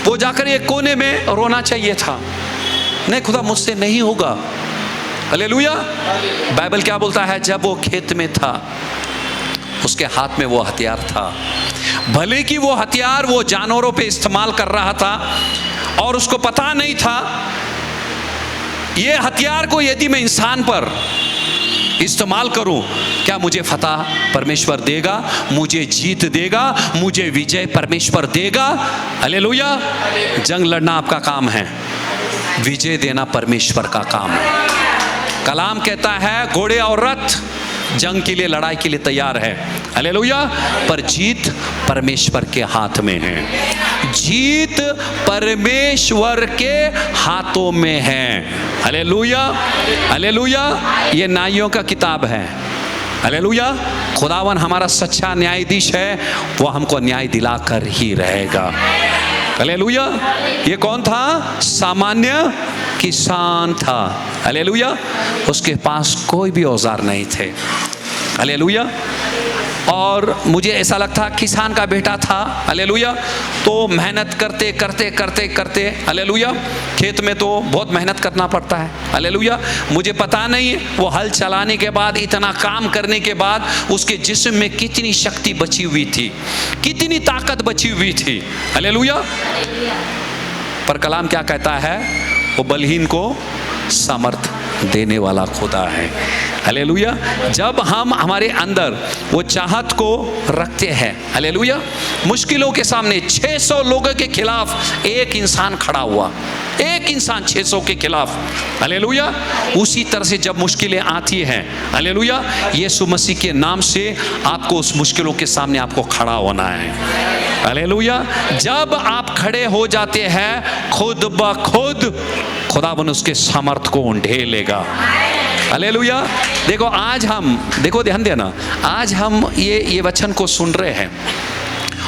वो जाकर एक कोने में रोना चाहिए था, नहीं खुदा मुझसे नहीं होगा, हालेलुया। बाइबल क्या बोलता है, जब वो खेत में था, उसके हाथ में वो हथियार था, भले कि वो हथियार वो जानवरों पे इस्तेमाल कर रहा था और उसको पता नहीं था ये हथियार को यदि मैं इंसान पर इस्तेमाल करूं, क्या मुझे फतह परमेश्वर देगा, मुझे जीत देगा, मुझे विजय परमेश्वर देगा, हालेलुया। जंग लड़ना आपका काम है, विजय देना परमेश्वर का काम है। कलाम कहता है घोड़े और रथ जंग के लिए, लड़ाई के लिए तैयार है, हालेलुया, पर जीत परमेश्वर के हाथ में है, जीत परमेश्वर के हाथों में है, हालेलुया, हालेलुया। ये न्यायों का किताब है, हालेलुया। खुदावन हमारा सच्चा न्यायाधीश है, वो हमको न्याय दिलाकर ही रहेगा, हालेलुया। ये कौन था, सामान्य किसान था, हालेलुया, उसके पास कोई भी औजार नहीं थे, हालेलुया। और मुझे ऐसा लगता किसान का बेटा था, हालेलुया, तो मेहनत करते करते करते करते, हालेलुया, खेत में तो बहुत मेहनत करना पड़ता है, हालेलुया। मुझे पता नहीं वो हल चलाने के बाद, इतना काम करने के बाद उसके जिस्म में कितनी शक्ति बची हुई थी, कितनी ताकत बची हुई थी, हालेलुया। पर कलाम क्या कहता है, वो बलहीन को सामर्थ देने वाला खुदा है, हालेलुया। जब हम हमारे अंदर वो चाहत को रखते हैं, हालेलुया, मुश्किलों के सामने 600 लोगों के खिलाफ एक इंसान खड़ा हुआ, एक इंसान 600 के खिलाफ, हालेलुया। उसी तरह से जब मुश्किलें आती हैं, हालेलुया, यीशु मसीह के नाम से आपको उस मुश्किलों के सामने आपको खड़ा होना है, हालेलुया। जब आप खड़े हो जाते हैं, खुद ब खुद खुदावन उसके सामर्थ को ढेलेगा, हालेलुया। देखो आज हम, देखो ध्यान देना, आज हम ये वचन को सुन रहे हैं,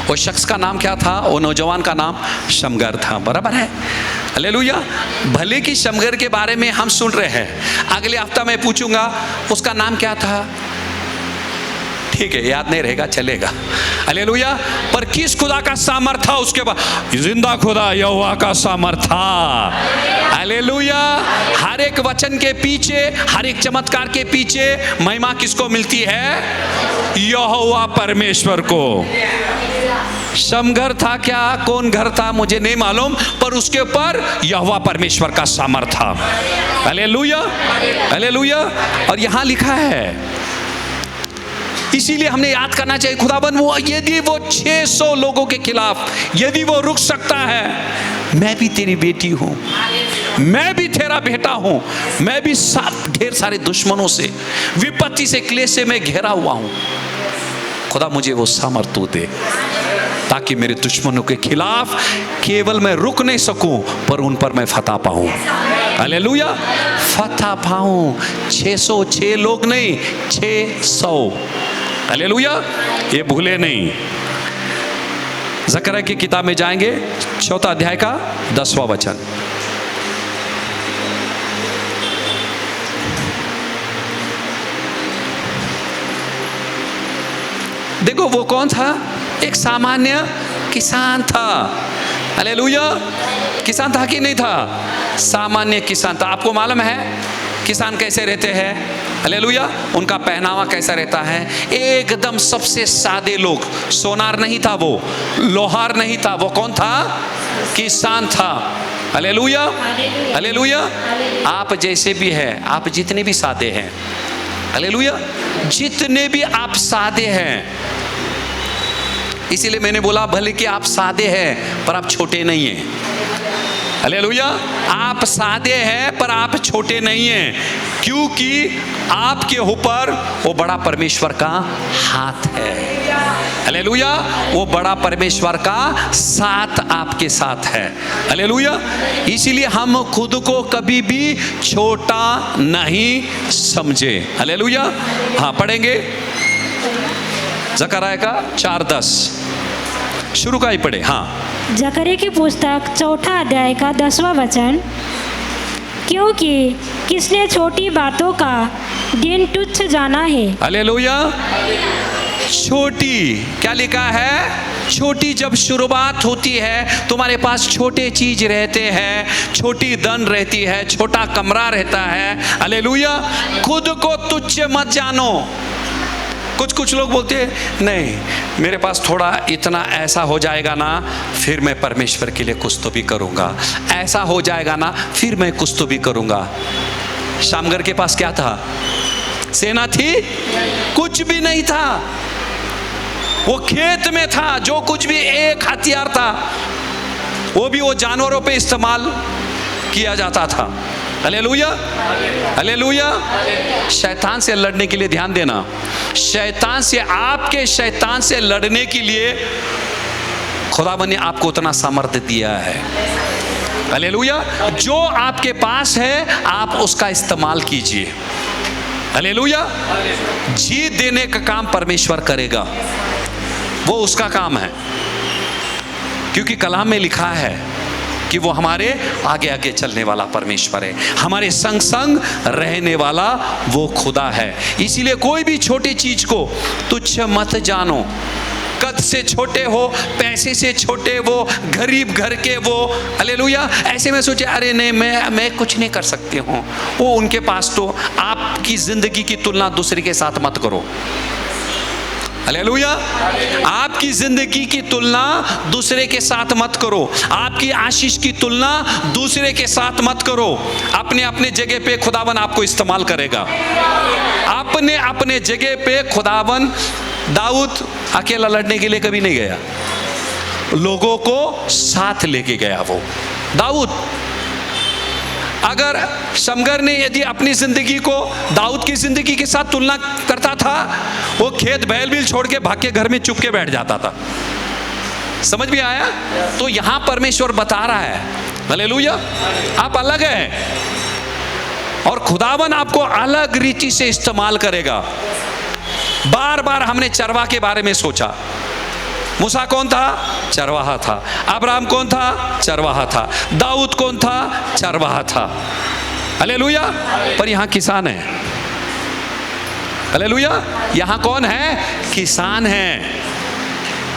वो शख्स का नाम क्या था, वो नौजवान का नाम शमगर था, बराबर है, हालेलुया। भले कि शमगर के बारे में हम सुन रहे हैं, अगले हफ्ता मैं पूछूंगा उसका नाम क्या था, ठीक है, याद नहीं रहेगा, चलेगा, हालेलुया। पर किस खुदा का सामर्थ था उसके बाद, जिंदा खुदा यहोवा का सामर्थ था, हालेलुया। हर एक वचन के पीछे, हर एक चमत्कार के पीछे महिमा किसको मिलती है, यहोवा परमेश्वर को, समघर था क्या, कौन घर था मुझे नहीं मालूम, पर उसके ऊपर यहोवा परमेश्वर का सामर्थ था। Hallelujah, hallelujah. और यहां लिखा है, इसीलिए हमने याद करना चाहिए, खुदाबंद वो यदि वो 600 लोगों के खिलाफ यदि वो रुक सकता है, मैं भी तेरी बेटी हूं, मैं भी तेरा बेटा हूं, मैं भी ढेर सारे दुश्मनों से, विपत्ति से, क्लेश से मैं घेरा हुआ हूं। खुदा मुझे वो सामर्थ तू दे ताकि मेरे दुश्मनों के खिलाफ केवल मैं रुक नहीं सकूं, पर उन पर मैं फतह पाऊं। हालेलुया, फतह पाऊं। 606 लोग नहीं, 600। हालेलुया, ये भूले नहीं। ज़करिया की किताब में जाएंगे, 4 अध्याय का 10वां वचन। देखो वो कौन था, एक सामान्य किसान था। हालेलुया, किसान था कि नहीं था, सामान्य किसान था। आपको मालूम है किसान कैसे रहते हैं? हालेलुया, उनका पहनावा कैसा रहता है? एकदम सबसे सादे लोग। सोनार नहीं था वो, लोहार नहीं था, वो कौन था? किसान था। Hallelujah, hallelujah. आप जैसे भी है, आप जितने भी सादे हैं, हालेलुया, जितने भी आप सादे हैं, इसीलिए मैंने बोला भले कि आप सादे हैं पर आप छोटे नहीं हैं। हालेलुया, आप सादे हैं पर आप छोटे नहीं हैं, क्योंकि आपके ऊपर वो बड़ा परमेश्वर का हाथ है। हालेलुया, वो बड़ा परमेश्वर का साथ आपके साथ है। हालेलुया, इसीलिए हम खुद को कभी भी छोटा नहीं समझे। हालेलुया। हाँ, पढ़ेंगे ज़करिया का 4:10, शुरू का ही पढ़े। हाँ, ज़करिया की पुस्तक 4 अध्याय का 10वां वचन। क्योंकि किसने छोटी बातों का दिन तुच्छ जाना है। हालेलुया। छोटी, क्या लिखा है? छोटी जब शुरुआत होती है, तुम्हारे पास छोटे चीज रहते हैं, छोटी धन रहती है, छोटा कमरा रहता है। हालेलुया, खुद को तुच्छ मत जानो। कुछ लोग बोलते हैं नहीं, मेरे पास थोड़ा इतना ऐसा हो जाएगा ना, फिर मैं परमेश्वर के लिए कुछ तो भी करूँगा, ऐसा हो जाएगा ना, फिर मैं कुछ तो भी करूँगा। शामगर के पास क्या था? सेना थी? कुछ भी नहीं था। वो खेत में था, जो कुछ भी एक हथियार था, वो भी वो जानवरों पे इस्तेमाल किया जाता था। Hallelujah, hallelujah. शैतान से लड़ने के लिए ध्यान देना, शैतान से, आपके शैतान से लड़ने के लिए खुदावन ने आपको उतना सामर्थ्य दिया है। हालेलुया, जो आपके पास है आप उसका इस्तेमाल कीजिए। हालेलुया, जीत देने का काम परमेश्वर करेगा, वो उसका काम है, क्योंकि कलाम में लिखा है कि वो हमारे आगे आगे चलने वाला परमेश्वर है, हमारे संग संग रहने वाला वो खुदा है। इसीलिए कोई भी छोटी चीज को तुच्छ मत जानो। कद से छोटे हो, पैसे से छोटे वो, गरीब घर के वो, हालेलुया, ऐसे में सोचे अरे नहीं मैं कुछ नहीं कर सकती हूँ, वो उनके पास। तो आपकी जिंदगी की तुलना दूसरे के साथ मत करो। हालेलुया, आपकी जिंदगी की तुलना दूसरे के साथ मत करो, आपकी आशीष की तुलना दूसरे के साथ मत करो। अपने अपने जगह पे खुदावन आपको इस्तेमाल करेगा। अपने अपने जगह पे खुदावन, दाऊद अकेला लड़ने के लिए कभी नहीं गया, लोगों को साथ लेके गया वो दाऊद। अगर समगर ने यदि अपनी जिंदगी को दाऊद की जिंदगी के साथ तुलना करता था, वो खेत बैल बिल छोड़ के भाग के घर में चुप के बैठ जाता था। समझ में आया? तो यहां परमेश्वर बता रहा है, हालेलुया, आप अलग हैं और खुदावन आपको अलग रीति से इस्तेमाल करेगा। बार बार हमने चरवा के बारे में सोचा। मूसा कौन था? चरवाहा था। अब्राहम कौन था? चरवाहा था। दाऊद कौन था? चरवाहा था। हालेलुया, पर यहां किसान है। हालेलुया, यहां कौन है? किसान है।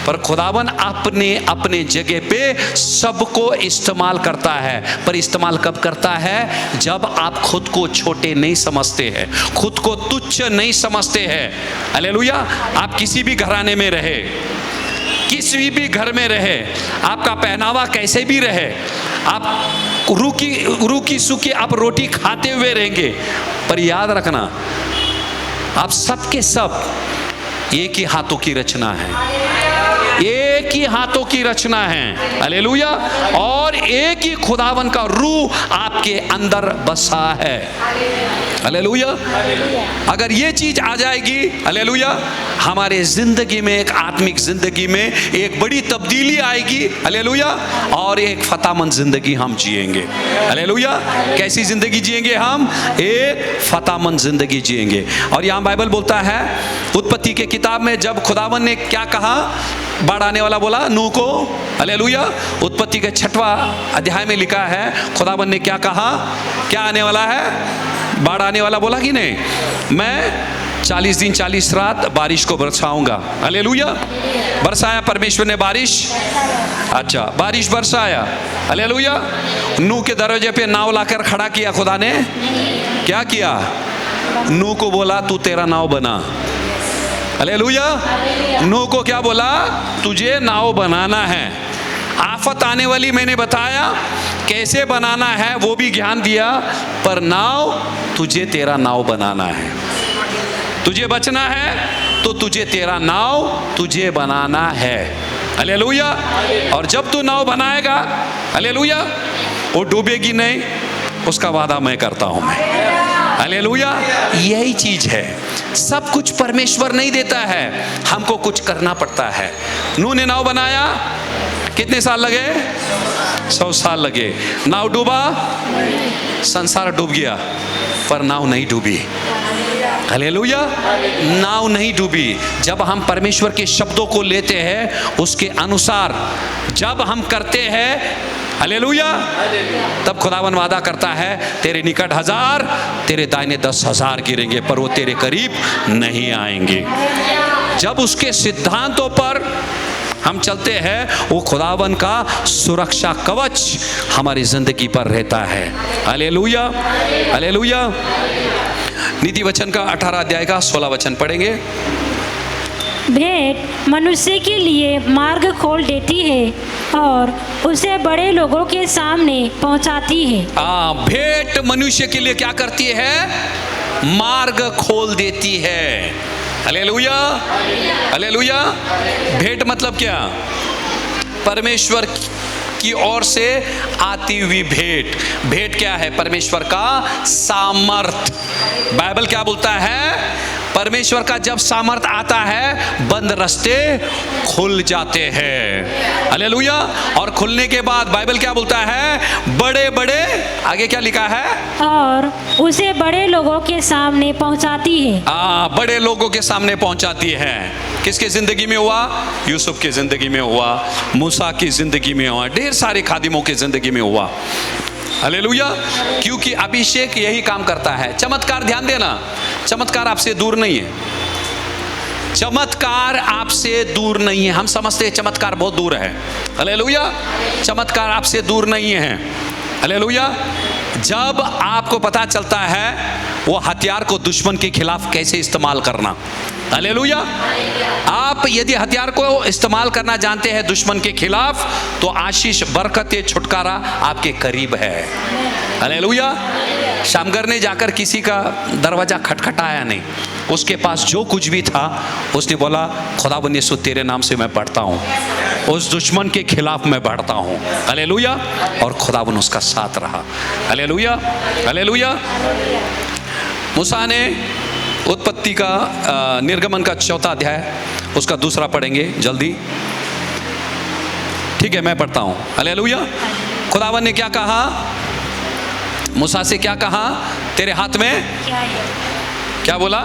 पर खुदावन अपने अपने जगह पे सबको इस्तेमाल करता है। पर इस्तेमाल कब करता है? जब आप खुद को छोटे नहीं समझते हैं, खुद को तुच्छ नहीं समझते हैं। हालेलुया, आप किसी भी घराने में रहे, किसी भी घर में रहे, आपका पहनावा कैसे भी रहे, आप रूखी सूखी आप रोटी खाते हुए रहेंगे, पर याद रखना आप सबके सब एक ही हाथों की रचना है, एक ही हाथों की रचना है। हालेलुया। और एक ही खुदावन का रूह आपके अंदर बसा है। हालेलुया। अगर ये चीज आ जाएगी, हालेलुया, हमारे जिंदगी में, एक आत्मिक जिंदगी में एक बड़ी तब्दीली आएगी। हालेलुया। और एक फतेहमंद जिंदगी हम जिएंगे। हालेलुया। कैसी जिंदगी जिएंगे हम? एक फतेहमंद जिंदगी जिएंगे। और यहाँ बाइबल बोलता है उत्पत्ति के किताब में, जब खुदावन ने क्या कहा, बाढ़ आने वाला बोला नूह को। हालेलुया। उत्पत्ति के 6वां अध्याय में लिखा है खुदावन ने क्या कहा, क्या आने वाला है? बाढ़ आने वाला बोला कि नहीं? मैं 40 दिन 40 रात बारिश को बरसाऊंगा। हालेलुया। बरसाया परमेश्वर ने बारिश। अच्छा, बारिश बरसाया। हालेलुया। नूह के दरवाजे पे नाव लाकर खड़ा किया खुदा ने। क्या किया? नूह को बोला तू तेरा नाव बना। हालेलुया। नूह को क्या बोला? तुझे नाव बनाना है। आफत आने वाली मैंने बताया कैसे बनाना है, वो भी ज्ञान दिया, पर नाव तुझे तेरा नाव बनाना है। तुझे बचना है तो तुझे तेरा नाव तुझे बनाना है। हालेलुया। और जब तू नाव बनाएगा, हालेलुया, वो डूबेगी नहीं, उसका वादा मैं करता हूं मैं। हालेलुया। यही चीज है, सब कुछ परमेश्वर नहीं देता है, हमको कुछ करना पड़ता है। नूह ने नाव बनाया, कितने साल लगे? 100 साल लगे। नाव डूबा, संसार डूब गया, पर नाव नहीं डूबी। हालेलुया। नाव नहीं डूबी। जब हम परमेश्वर के शब्दों को लेते हैं, उसके अनुसार जब हम करते हैं, हालेलुया, तब खुदावन वादा करता है तेरे निकट 1000, तेरे दाहिने 10,000 गिरेंगे, पर वो तेरे करीब नहीं आएंगे। जब उसके सिद्धांतों पर हम चलते हैं, वो खुदावन का सुरक्षा कवच हमारी जिंदगी पर रहता है। हालेलुया। हालेलुया। नीति वचन का 18 अध्याय का 16 वचन पढ़ेंगे। भेंट मनुष्य के लिए मार्ग खोल देती है और उसे बड़े लोगों के सामने पहुंचाती है। भेंट मनुष्य के लिए क्या करती है? मार्ग खोल देती है। हालेलुया। हालेलुया। भेंट मतलब क्या? परमेश्वर की ओर से आती हुई भेंट। भेंट क्या है? परमेश्वर का सामर्थ। बाइबल क्या बोलता है? परमेश्वर का जब सामर्थ आता है, बंद रास्ते खुल जाते हैं। हालेलुया। और खुलने के बाद बाइबल क्या बोलता है? बड़े बड़े, आगे क्या लिखा है? और उसे बड़े लोगों के सामने पहुंचाती है। बड़े लोगों के सामने पहुंचाती है। किसके जिंदगी में हुआ? यूसुफ की जिंदगी में हुआ, मूसा की जिंदगी में हुआ, ढेर सारे खादिमों की जिंदगी में हुआ। हालेलुया। क्योंकि अभिषेक यही काम करता है। चमत्कार, ध्यान देना, चमत्कार आपसे दूर नहीं है। चमत्कार आपसे दूर नहीं है। हम समझते हैं चमत्कार बहुत दूर है। हालेलुया। चमत्कार आपसे दूर नहीं है। हालेलुया। जब आपको पता चलता है वो हथियार को दुश्मन के खिलाफ कैसे इस्तेमाल करना। हालेलुया। आप यदि हथियार को इस्तेमाल करना जानते हैं दुश्मन के खिलाफ, तो आशीष, बरकत, छुटकारा आपके करीब है। हालेलुया। शामगर ने जाकर किसी का दरवाजा खटखटाया नहीं, उसके पास जो कुछ भी था उसने बोला खुदाबंद यीशु तेरे नाम से मैं बढ़ता हूँ, उस दुश्मन के खिलाफ मैं बढ़ता हूँ। हालेलुया। और खुदाबंद उसका साथ रहा। हालेलुया। हालेलुया। मूसा ने उत्पत्ति का निर्गमन का 4वां अध्याय, उसका 2 पढ़ेंगे जल्दी। ठीक है, मैं पढ़ता हूँ। हालेलुया। खुदावन ने क्या कहा? मूसा से क्या कहा? तेरे हाथ में क्या बोला?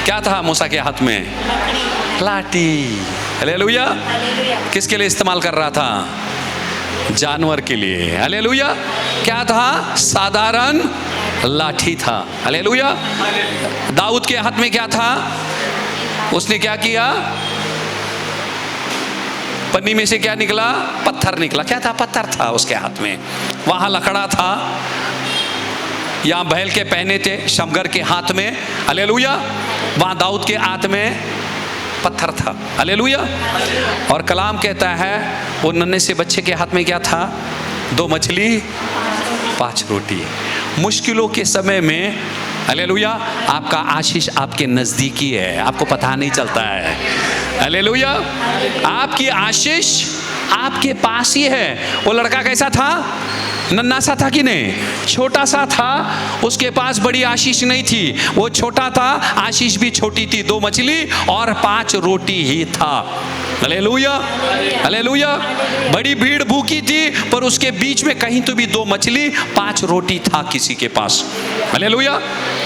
क्या था मूसा के हाथ में? लाठी। हालेलुया। किसके लिए इस्तेमाल कर रहा था? जानवर के लिए। हालेलुया। क्या था? साधारण लाठी था। हालेलुया। दाऊद के हाथ में क्या था? उसने क्या किया? पन्नी में से क्या निकला? पत्थर निकला। क्या था? पत्थर था उसके हाथ में। वहां लकड़ा था, यहाँ बैल के पहने थे शमगर के हाथ में। हालेलुया। वहां दाऊद के हाथ में पत्थर था। हालेलुया। और कलाम कहता है वो नन्हे से बच्चे के हाथ में क्या था? 2 मछली 5 रोटी। मुश्किलों के समय में हालेलुया आपका आशीष आपके नजदीकी है, आपको पता नहीं चलता है। हालेलुया। आपकी आशीष आपके पास ही है। वो लड़का कैसा था? नन्हा सा था कि नहीं? छोटा सा था, उसके पास बड़ी आशीष नहीं थी। वो छोटा था, आशीष भी छोटी थी, 2 मछली और 5 रोटी ही था। Hallelujah, hallelujah. बड़ी भीड़ भूखी थी, पर उसके बीच में कहीं तो भी 2 मछली 5 रोटी था किसी के पास। हालेलुया।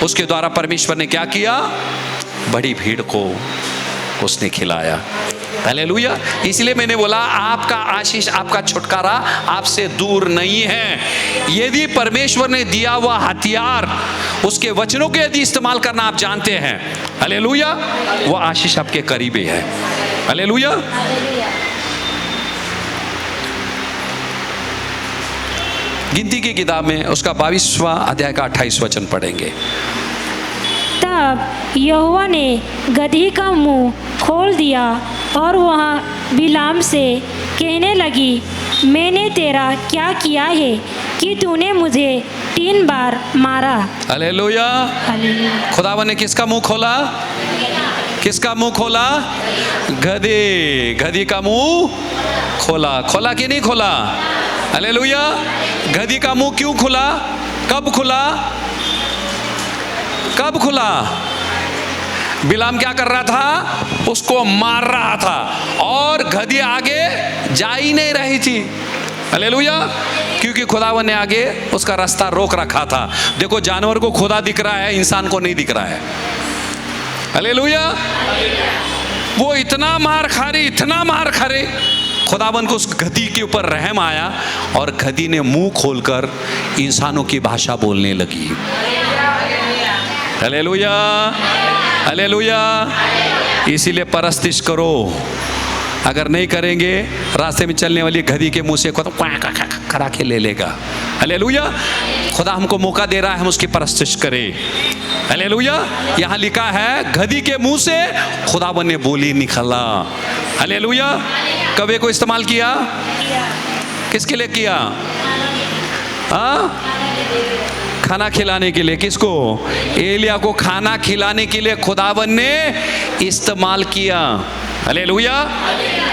उसके द्वारा परमेश्वर ने क्या किया? बड़ी भीड़ को उसने खिलाया। हालेलुया। इसलिए मैंने बोला आपका आशीष, आपका छुटकारा आपसे दूर नहीं है। यदि परमेश्वर ने दिया हुआ हथियार, उसके वचनों के यदि इस्तेमाल करना आप जानते हैं, हालेलुया, वो आशीष आपके करीब ही है। हालेलुया। गिनती की किताब में उसका 22वां अध्याय का 28 वचन पढ़ेंगे। तब यहोवा ने गदही का मुंह खोल दिया और वह बिलाम से कहने लगी, मैंने तेरा क्या किया है कि तूने मुझे 3 बार मारा? हालेलुया। खुदावन ने किसका मुंह खोला? किसका मुंह खोला? गधी का मुंह खोला। खोला कि नहीं खोला? हालेलुया। गधी का मुंह क्यों खुला? कब खुला? कब खुला? बिलाम क्या कर रहा था? उसको मार रहा था और गधी आगे जा ही नहीं रही थी। हालेलुया। क्योंकि खुदावन ने आगे उसका रास्ता रोक रखा था। देखो, जानवर को खुदा दिख रहा है, इंसान को नहीं दिख रहा है। हालेलुया। वो इतना मार खा रही, इतना मार खा रही, खुदावन को उस गधी के ऊपर रहम आया और गधी ने मुंह खोलकर इंसानों की भाषा बोलने लगी। Hallelujah, hallelujah. इसीलिए परस्तिश करो। अगर नहीं करेंगे, रास्ते में चलने वाली गधी के मुंह से खुदा करा के ले लेगा। हालेलुया। खुदा हमको मौका दे रहा है, हम उसकी परस्तिश करें। हालेलुया। यहाँ लिखा है गधी के मुंह से खुदावन ने बोली निकला। हालेलुया। कवे को इस्तेमाल किया? किसके लिए किया? खाना खिलाने के लिए। किसको? एलिया को खाना खिलाने के लिए खुदावन ने इस्तेमाल किया। हालेलुया।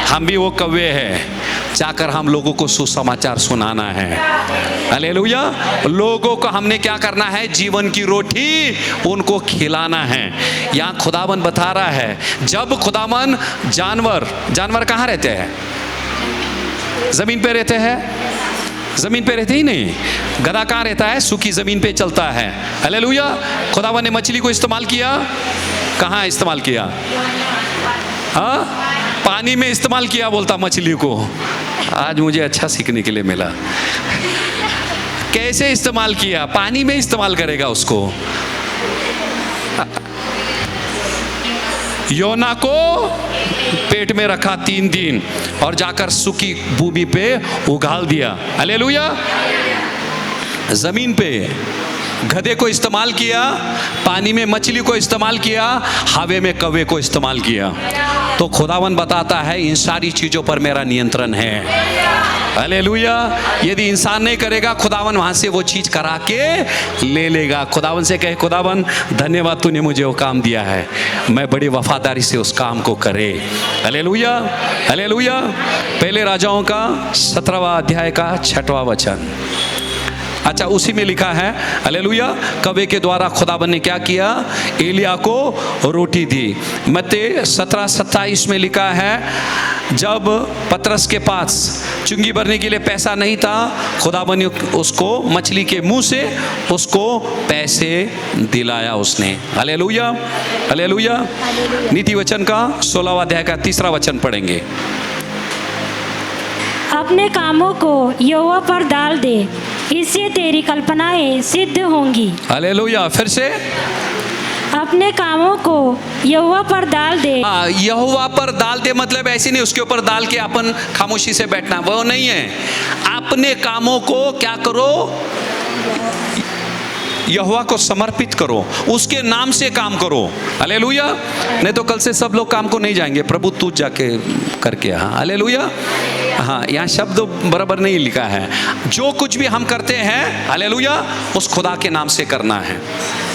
हम भी वो कव्वे हैं, जाकर हम लोगों को सुसमाचार सुनाना है। हालेलुया। लोगों को हमने क्या करना है? जीवन की रोटी उनको खिलाना है। यहाँ खुदावन बता रहा है, जब खुदावन जानवर कहाँ रहते हैं? जमीन पे रहते हैं? जमीन पे रहते ही नहीं। गधा कहाँ रहता है? सूखी जमीन पे चलता है। हालेलुया। खुदावन ने मछली को इस्तेमाल किया। कहाँ इस्तेमाल किया? हाँ, पानी में इस्तेमाल किया बोलता मछली को। आज मुझे अच्छा सीखने के लिए मिला। कैसे इस्तेमाल किया? पानी में इस्तेमाल करेगा उसको। योना को पेट में रखा 3 दिन और जाकर सूखी भूमि पे उगाल दिया। हालेलुया। जमीन पे गधे को इस्तेमाल किया, पानी में मछली को इस्तेमाल किया, हवा में कौवे को इस्तेमाल किया। तो खुदावन बताता है इन सारी चीजों पर मेरा नियंत्रण है। हालेलुया। यदि इंसान नहीं करेगा, खुदावन वहां से वो चीज करा के ले लेगा। खुदावन से कहे, खुदावन धन्यवाद, तूने मुझे वो काम दिया है, मैं बड़ी वफादारी से उस काम को करे। Hallelujah, hallelujah. पहले राजाओं का 17वां अध्याय का 6वां वचन। अच्छा, उसी में लिखा है, हालेलुया, कवे के द्वारा खुदावन ने क्या किया? एलिया को रोटी दी। मत्ती 17:27 में लिखा है, जब पतरस के पास चुंगी भरने के लिए पैसा नहीं था, खुदावन ने उसको मछली के मुंह से उसको पैसे दिलाया उसने। Hallelujah, hallelujah. नीति वचन का 16वां अध्याय का 3रा वचन पढ़ेंगे। अपने कामों को यहोवा पर डाल दे, इससे तेरी कल्पनाएं सिद्ध होंगी। हालेलुया। फिर से, अपने कामों को यहोवा पर डाल दे। यहोवा पर डाल दे मतलब ऐसे नहीं उसके ऊपर डाल के अपन खामोशी से बैठना, वो नहीं है। अपने कामों को क्या करो? यहोवा को समर्पित करो, उसके नाम से काम करो। हालेलुया। नहीं तो कल से सब लोग काम को नहीं जाएंगे, प्रभु तू जाके करके। हाँ हालेलुया। हाँ, यहाँ शब्द बराबर नहीं लिखा है। जो कुछ भी हम करते हैं हालेलुया, उस खुदा के नाम से करना है।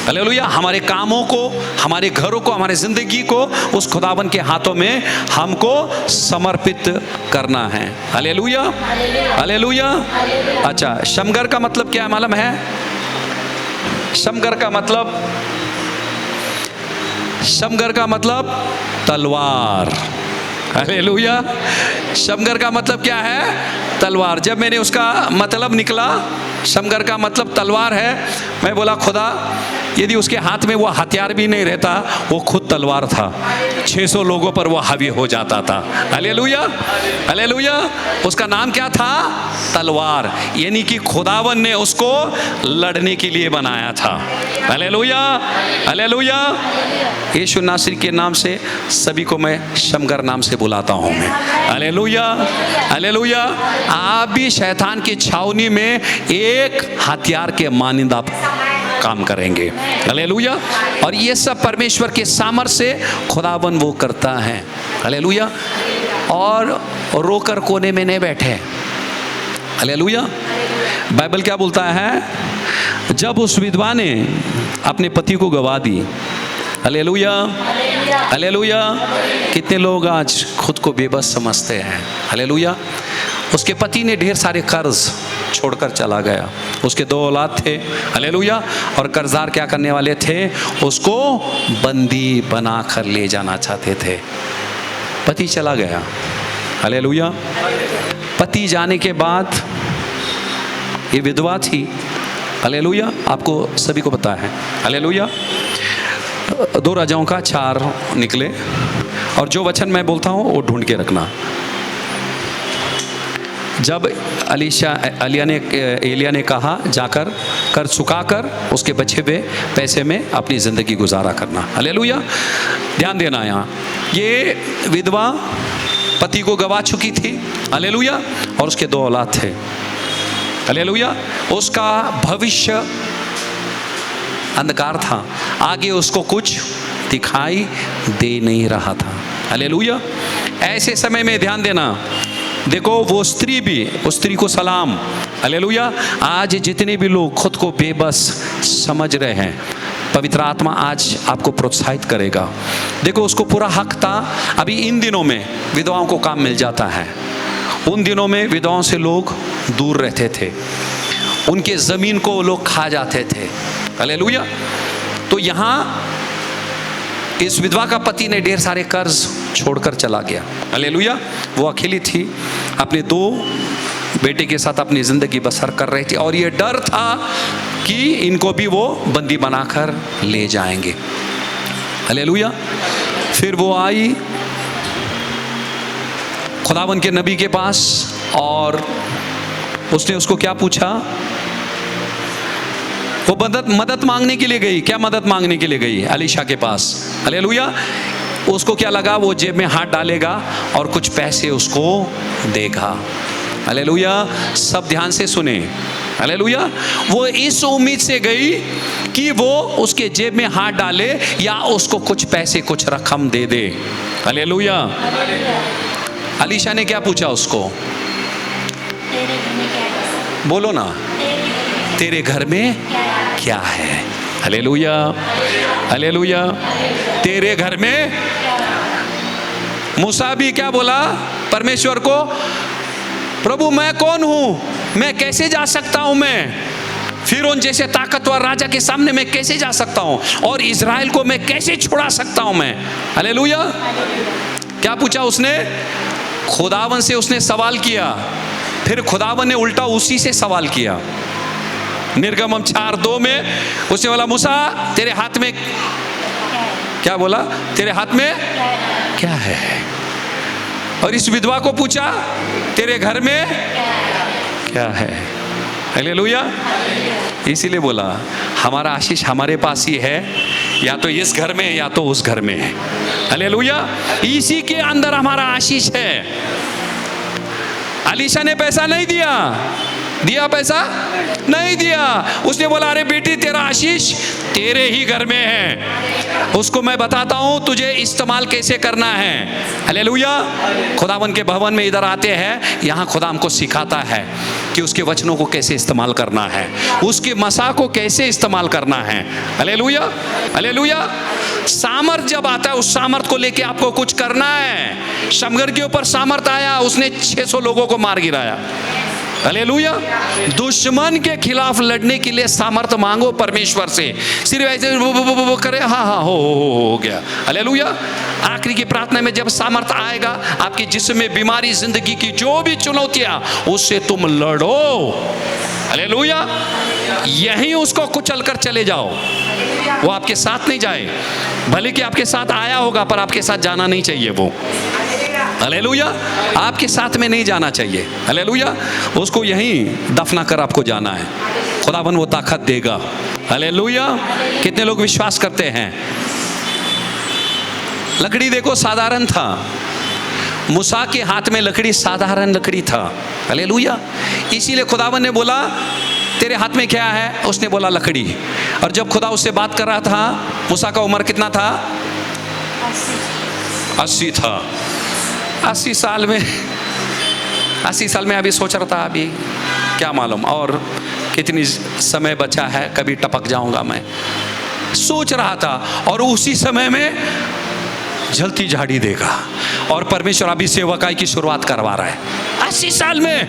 हालेलुया। हमारे कामों को, हमारे घरों को, हमारे जिंदगी को उस खुदावन के हाथों में हमको समर्पित करना है। हालेलुया। हालेलुया। अच्छा, शमगर का मतलब क्या मालूम है? शमगर का मतलब तलवार। हालेलुया। शमगर का मतलब क्या है? तलवार। जब मैंने उसका मतलब निकला, शमगर का मतलब तलवार है, मैं बोला खुदा, यदि उसके हाथ में वो हथियार भी नहीं रहता, वो खुद तलवार था, 600 लोगों पर वो हावी हो जाता था। हालेलुया। हालेलुया। उसका नाम क्या था? तलवार। यानी कि खुदावन ने उसको लड़ने के लिए बनाया था। हालेलुया। हालेलुया। यीशु नासरी के नाम से सभी को मैं शमगर नाम से बुलाता हूँ मैं। हालेलुया। हालेलुया। आप भी शैतान की छावनी में एक हथियार के मानिंदा काम करेंगे। हालेलुया। और ये सब परमेश्वर के सामर्थ्य से खुदावन वो करता है। हालेलुया। और रोकर कोने में नहीं बैठे। हालेलुया। बाइबल क्या बोलता है? जब उस विधवा ने अपने पति को गवा दी। हालेलुया। हालेलुया। कितने लोग आज खुद को बेबस समझते हैं। हालेलुया। उसके पति ने ढेर सारे कर्ज छोड़कर चला गया। उसके 2 औलाद थे। हालेलुया। और कर्जदार क्या करने वाले थे? उसको बंदी बनाकर ले जाना चाहते थे। पति चला गया। हालेलुया। पति जाने के बाद ये विधवा थी। हालेलुया। आपको सभी को पता है। हालेलुया। 2 राजाओं का 4 निकले, और जो वचन मैं बोलता हूँ वो ढूंढ के रखना। जब एलिया ने कहा, जाकर कर चुकाकर उसके बचे हुए पैसे में अपनी ज़िंदगी गुजारा करना। हालेलुया। ध्यान देना, यहाँ ये विधवा पति को गवा चुकी थी। हालेलुया। और उसके 2 औलाद थे। हालेलुया। उसका भविष्य अंधकार था, आगे उसको कुछ दिखाई दे नहीं रहा था। हालेलुया। ऐसे समय में ध्यान देना, देखो वो स्त्री भी, उस स्त्री को सलाम। हालेलुया। आज जितने भी लोग खुद को बेबस समझ रहे हैं, पवित्र आत्मा आज आपको प्रोत्साहित करेगा। देखो उसको पूरा हक था। अभी इन दिनों में विधवाओं को काम मिल जाता है। उन दिनों में विधवाओं से लोग दूर रहते थे, उनके ज़मीन को लोग खा जाते थे। हालेलुया। तो यहाँ इस विधवा का पति ने ढेर सारे कर्ज छोड़कर चला गया। हालेलुया। वो अकेली थी, अपने 2 बेटे के साथ अपनी ज़िंदगी बसर कर रही थी, और ये डर था कि इनको भी वो बंदी बनाकर ले जाएंगे। हालेलुया। फिर वो आई खुदावन के नबी के पास, और उसने उसको क्या पूछा? वो मदद मांगने के लिए गई। क्या मदद मांगने के लिए गई? एलीशा के पास। हालेलुया। उसको क्या लगा? वो जेब में हाथ डालेगा और कुछ पैसे उसको देगा। हालेलुया। सब ध्यान से सुने। हालेलुया। वो इस उम्मीद से गई कि वो उसके जेब में हाथ डाले या उसको कुछ पैसे, कुछ रकम दे दे। हालेलुया। एलीशा ने क्या पूछा उसको? बोलो ना, तेरे घर में क्या है? हालेलुया। हालेलुया। तेरे घर में। मूसा भी क्या बोला परमेश्वर को? प्रभु मैं कौन हूं? मैं कैसे जा सकता हूं? मैं फिरौन जैसे ताकतवर राजा के सामने मैं कैसे जा सकता हूं? और इज़राइल को मैं कैसे छुड़ा सकता हूं मैं? हालेलुया। क्या पूछा उसने? खुदावन से उसने सवाल किया। फिर खुदावन ने उल्टा उसी से सवाल किया। निर्गमम 4:2 में उसने बोला, मूसा तेरे हाथ में क्या? बोला तेरे हाथ में क्या है? और इस विधवा को पूछा, तेरे घर में क्या है? हालेलुया। इसीलिए बोला हमारा आशीष हमारे पास ही है, या तो इस घर में या तो उस घर में है। हालेलुया। इसी के अंदर हमारा आशीष है। एलीशा ने पैसा नहीं दिया, दिया पैसा? नहीं दिया। उसने बोला अरे बेटी तेरा आशीष तेरे ही घर में है, उसको मैं बताता हूं तुझे इस्तेमाल कैसे करना है। हालेलुया। खुदावन के भवन में इधर आते हैं, यहाँ खुदा हमको सिखाता है कि उसके वचनों को कैसे इस्तेमाल करना है, उसके मसा को कैसे इस्तेमाल करना है। Hallelujah, hallelujah. सामर्थ जब आता है, उस सामर्थ को लेके आपको कुछ करना है। शमगर के ऊपर सामर्थ आया, उसने 600 लोगों को मार गिराया। हालेलुया। दुश्मन के खिलाफ लड़ने के लिए सामर्थ मांगो परमेश्वर से, सिर्फ ऐसे वो करे हाँ हाँ हो गया। हालेलुया। आखिरी की प्रार्थना में जब सामर्थ आएगा, आपके जिस्म में बीमारी, जिंदगी की जो भी चुनौतियां, उससे तुम लड़ो। हालेलुया। यहीं उसको कुचल कर चले जाओ, वो आपके साथ नहीं जाए। भले कि आपके साथ आया होगा, पर आपके साथ जाना नहीं चाहिए वो। हालेलुया। आपके साथ में नहीं जाना चाहिए। हालेलुया। उसको यहीं दफना कर आपको जाना है। खुदावन वो ताकत देगा। हालेलुया। कितने लोग विश्वास करते हैं? लकड़ी देखो साधारण था, मूसा के हाथ में लकड़ी साधारण लकड़ी था। हालेलुया। इसीलिए खुदावन ने बोला तेरे हाथ में क्या है? उसने बोला लकड़ी। और जब खुदा उससे बात कर रहा था, मूसा का उम्र कितना था? 80 था। 80 साल में अभी सोच रहा था अभी क्या मालूम और कितनी समय बचा है, कभी टपक जाऊंगा मैं, सोच रहा था। और उसी समय में जलती झाड़ी देगा और परमेश्वर अभी सेवकाई की शुरुआत करवा रहा है 80 साल में।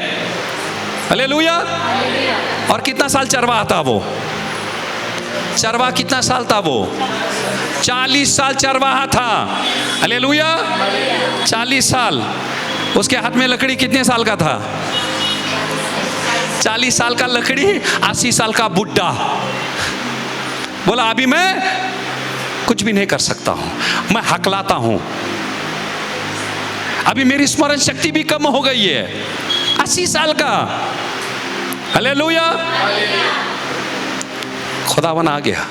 हालेलुया। और कितना साल चरवाहा था वो? चरवाहा कितना साल था वो? 40 साल चरवाहा था। हालेलुया। 40 साल। उसके हाथ में लकड़ी कितने साल का था? 40 साल का लकड़ी, 80 साल का बुड्ढा। बोला अभी मैं कुछ भी नहीं कर सकता हूं, मैं हकलाता हूं, अभी मेरी स्मरण शक्ति भी कम हो गई है। 80 साल का। हालेलुया। खुदावन आ गया।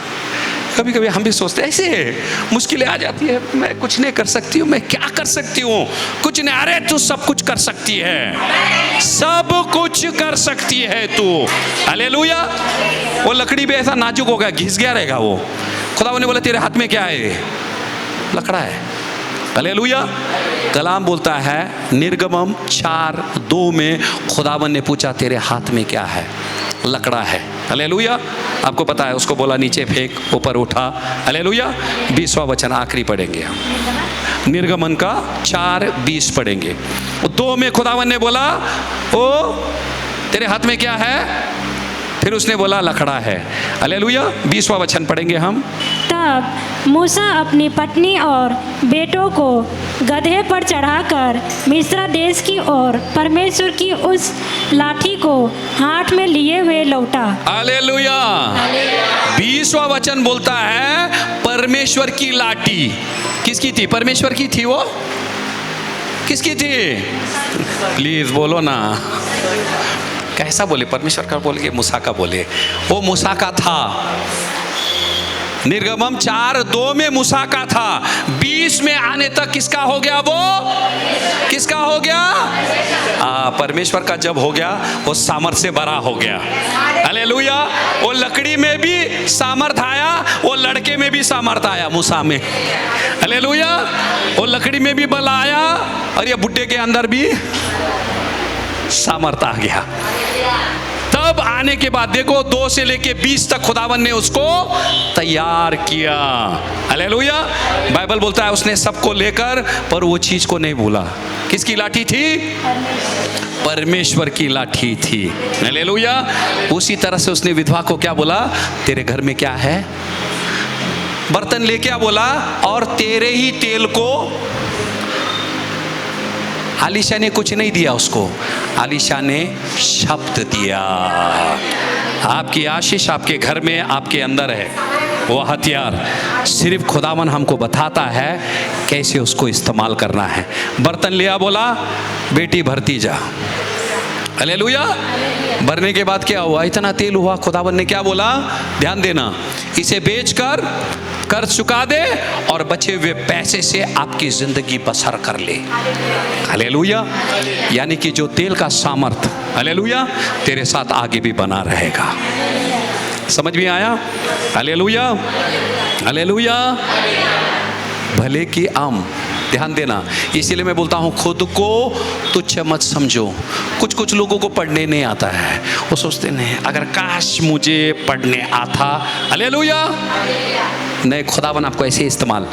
कभी कभी हम भी सोचते हैं ऐसे मुश्किलें आ जाती है, मैं कुछ नहीं कर सकती हूँ, मैं क्या कर सकती हूँ? कुछ नहीं। अरे तू सब कुछ कर सकती है, सब कुछ कर सकती है तू। हालेलुया। वो लकड़ी भी ऐसा नाजुक होगा, घिस गया रहेगा वो। खुदावन ने बोला तेरे हाथ में क्या है? लकड़ा है। हालेलुया। कलाम बोलता है निर्गमम 4:2 में खुदावन ने पूछा तेरे हाथ में क्या है? लकड़ा है। हालेलुया। आपको पता है, उसको बोला नीचे फेंक, ऊपर उठा। हालेलुया। 20वां वचन आखिरी पढ़ेंगे हम, निर्गमन का 4:20 पढ़ेंगे। 2 में खुदावन ने बोला ओ तेरे हाथ में क्या है? फिर उसने बोला लकड़ा है। हालेलुया। 20वां वचन पढ़ेंगे हम। तब मूसा अपनी पत्नी और बेटों को गधे पर चढ़ाकर मिस्र देश की ओर परमेश्वर की उस लाठी को हाथ में लिए हुए लौटा। हालेलुया। 20वां वचन बोलता है परमेश्वर की लाठी। किसकी थी? परमेश्वर की थी। वो किसकी थी? प्लीज बोलो ना। कैसा बोले? परमेश्वर का बोले कि मूसा का बोले? वो मूसा का था। निर्गमम 4:2 में मूसा का था। 20 में आने तक किसका हो गया? वो किसका हो गया? परमेश्वर का जब हो गया, वो सामर्थ से भरा हो गया। हालेलुया। वो लकड़ी में भी सामर्थ आया, वो लड़के में भी सामर्थ आया मूसा में। हालेलुया। वो लकड़ी में भी बल आया और ये बुड्ढे के अंदर भी सामर्थ आ गया। तब आने के बाद देखो 2 से लेके 20 तक खुदावन ने उसको तैयार किया। हालेलुया। बाइबल बोलता है उसने सबको लेकर, पर वो चीज को नहीं भूला। किसकी लाठी थी? परमेश्वर की लाठी थी। हालेलुया। उसी तरह से उसने विधवा को क्या बोला? तेरे घर में क्या है? बर्तन ले क्या बोला? और तेरे ही तेल को। आलिशा ने कुछ नहीं दिया उसको, आलिशा ने शब्द दिया। आपकी आशीष आपके घर में, आपके अंदर है। वो हथियार सिर्फ खुदावन हमको बताता है कैसे उसको इस्तेमाल करना है। बर्तन लिया, बोला बेटी भरती जा। हालेलुया। भरने के बाद क्या हुआ? इतना तेल हुआ। खुदावन ने क्या बोला? ध्यान देना, इसे बेचकर कर्ज चुका दे और बचे हुए पैसे से आपकी जिंदगी बसर कर ले। हालेलुया। यानी कि जो तेल का सामर्थ, हालेलुया, तेरे साथ आगे भी बना रहेगा। समझ में आया? Hallelujah, hallelujah. भले की आम, ध्यान देना, इसीलिए मैं बोलता हूँ खुद को तुच्छ मत समझो। कुछ लोगों को पढ़ने नहीं आता है, वो सोचते नहीं अगर काश मुझे पढ़ने आता। हालेलुया। नहीं, खुदावन आपको ऐसे इस्तेमाल,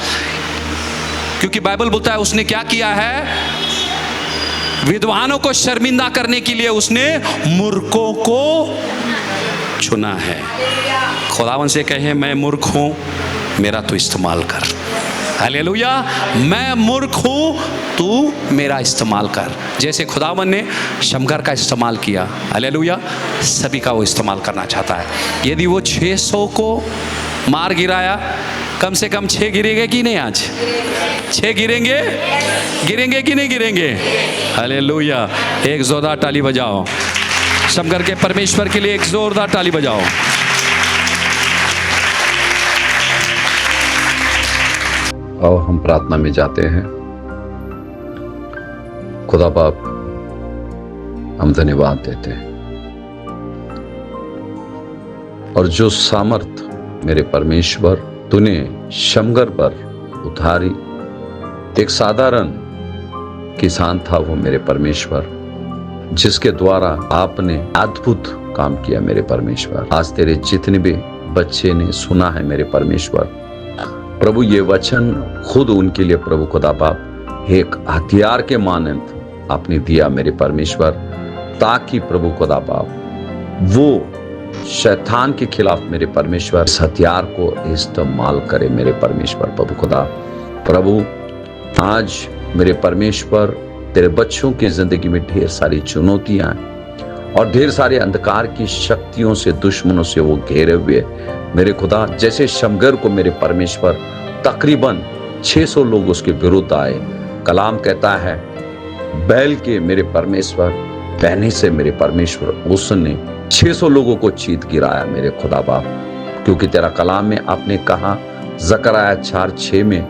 क्योंकि बाइबल बोलता है उसने क्या किया है, विद्वानों को शर्मिंदा करने के लिए उसने मूर्खों को चुना है। खुदावन से कहे मैं मूर्ख हूं, मेरा तो इस्तेमाल कर। हालेलुया। मैं मूर्ख हूं, तू मेरा इस्तेमाल कर। जैसे खुदावन ने शमगर का इस्तेमाल किया, हालेलुया, सभी का वो इस्तेमाल करना चाहता है। यदि वो 600 को मार गिराया, कम से कम 6 गिरेंगे कि नहीं? आज 6 गिरेंगे, गिरेंगे कि नहीं गिरेंगे? हालेलुया। एक जोरदार ताली बजाओ शमगर के परमेश्वर के लिए, एक जोरदार ताली बजाओ। आओ हम प्रार्थना में जाते हैं। खुदा बाप, हम धन्यवाद देते हैं, और जो सामर्थ मेरे परमेश्वर तूने शमगर पर उतारी, एक साधारण किसान था वो मेरे परमेश्वर, जिसके द्वारा आपने अद्भुत काम किया मेरे परमेश्वर। आज तेरे जितने भी बच्चे ने सुना है मेरे परमेश्वर, प्रभु ये वचन खुद उनके लिए प्रभु खुदा बाप एक हथियार के मानंद आपने दिया मेरे परमेश्वर, ताकि प्रभु खुदा बाप वो शैतान के खिलाफ मेरे परमेश्वर इस हथियार को इस्तेमाल करे मेरे परमेश्वर। प्रभु खुदा, प्रभु आज मेरे परमेश्वर तेरे बच्चों की जिंदगी में ढेर सारी चुनौतियां हैं और ढेर सारे अंधकार की शक्तियों से, दुश्मनों से वो घेरे हुए मेरे खुदा। जैसे शमगर को मेरे परमेश्वर तकरीबन 600 लोग उसके विरुद्ध आए, कलाम कहता है बैल के मेरे परमेश्वर पहने से मेरे परमेश्वर उसने 600 लोगों को चीत गिराया मेरे खुदा बाप। क्योंकि तेरा कलाम में आपने कहा, ज़करया 4:6 में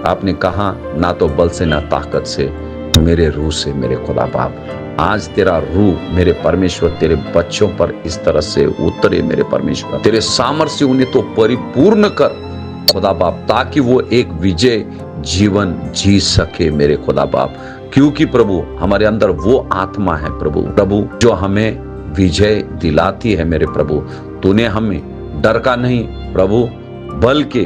आपने कहा, ना तो बल से ना ताकत से, मेरे रूह से मेरे खुदा बाप। आज तेरा रूह मेरे परमेश्वर तेरे बच्चों पर इस तरह से उतरे मेरे परमेश्वर, तेरे सामर्थ्य से उन्हें तो परिपूर्ण कर खुदा बाप, ताकि वो एक विजय जीवन जी सके मेरे खुदा बाप। क्योंकि प्रभु हमारे अंदर वो आत्मा है प्रभु जो हमें विजय दिलाती है मेरे प्रभु। तूने हमें डर का नहीं प्रभु, बल्कि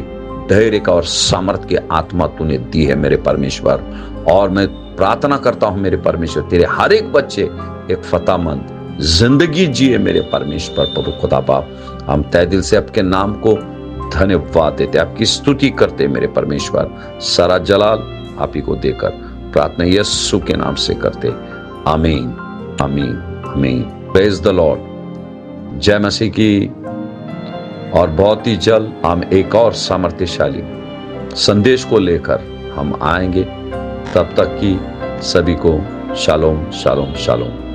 धैर्य का और सामर्थ्य की आत्मा तूने दी है मेरे परमेश्वर। और मैं प्रार्थना करता हूं मेरे परमेश्वर, तेरे हर एक बच्चे एक फतेहमंद जिंदगी जिए मेरे परमेश्वर प्रभु खुदा बाप। हम तहे दिल से आपके नाम को धन्यवाद देते, आपकी स्तुति करते मेरे परमेश्वर। सारा जलाल आप ही को देकर प्रार्थना यीशु के नाम से करते, आमीन, आमीन, आमीन। Praise the Lord. जय मसीह की। और बहुत ही जल्द हम एक और सामर्थ्यशाली संदेश को लेकर हम आएंगे। तब तक की सभी को शालोम, शालोम, शालोम।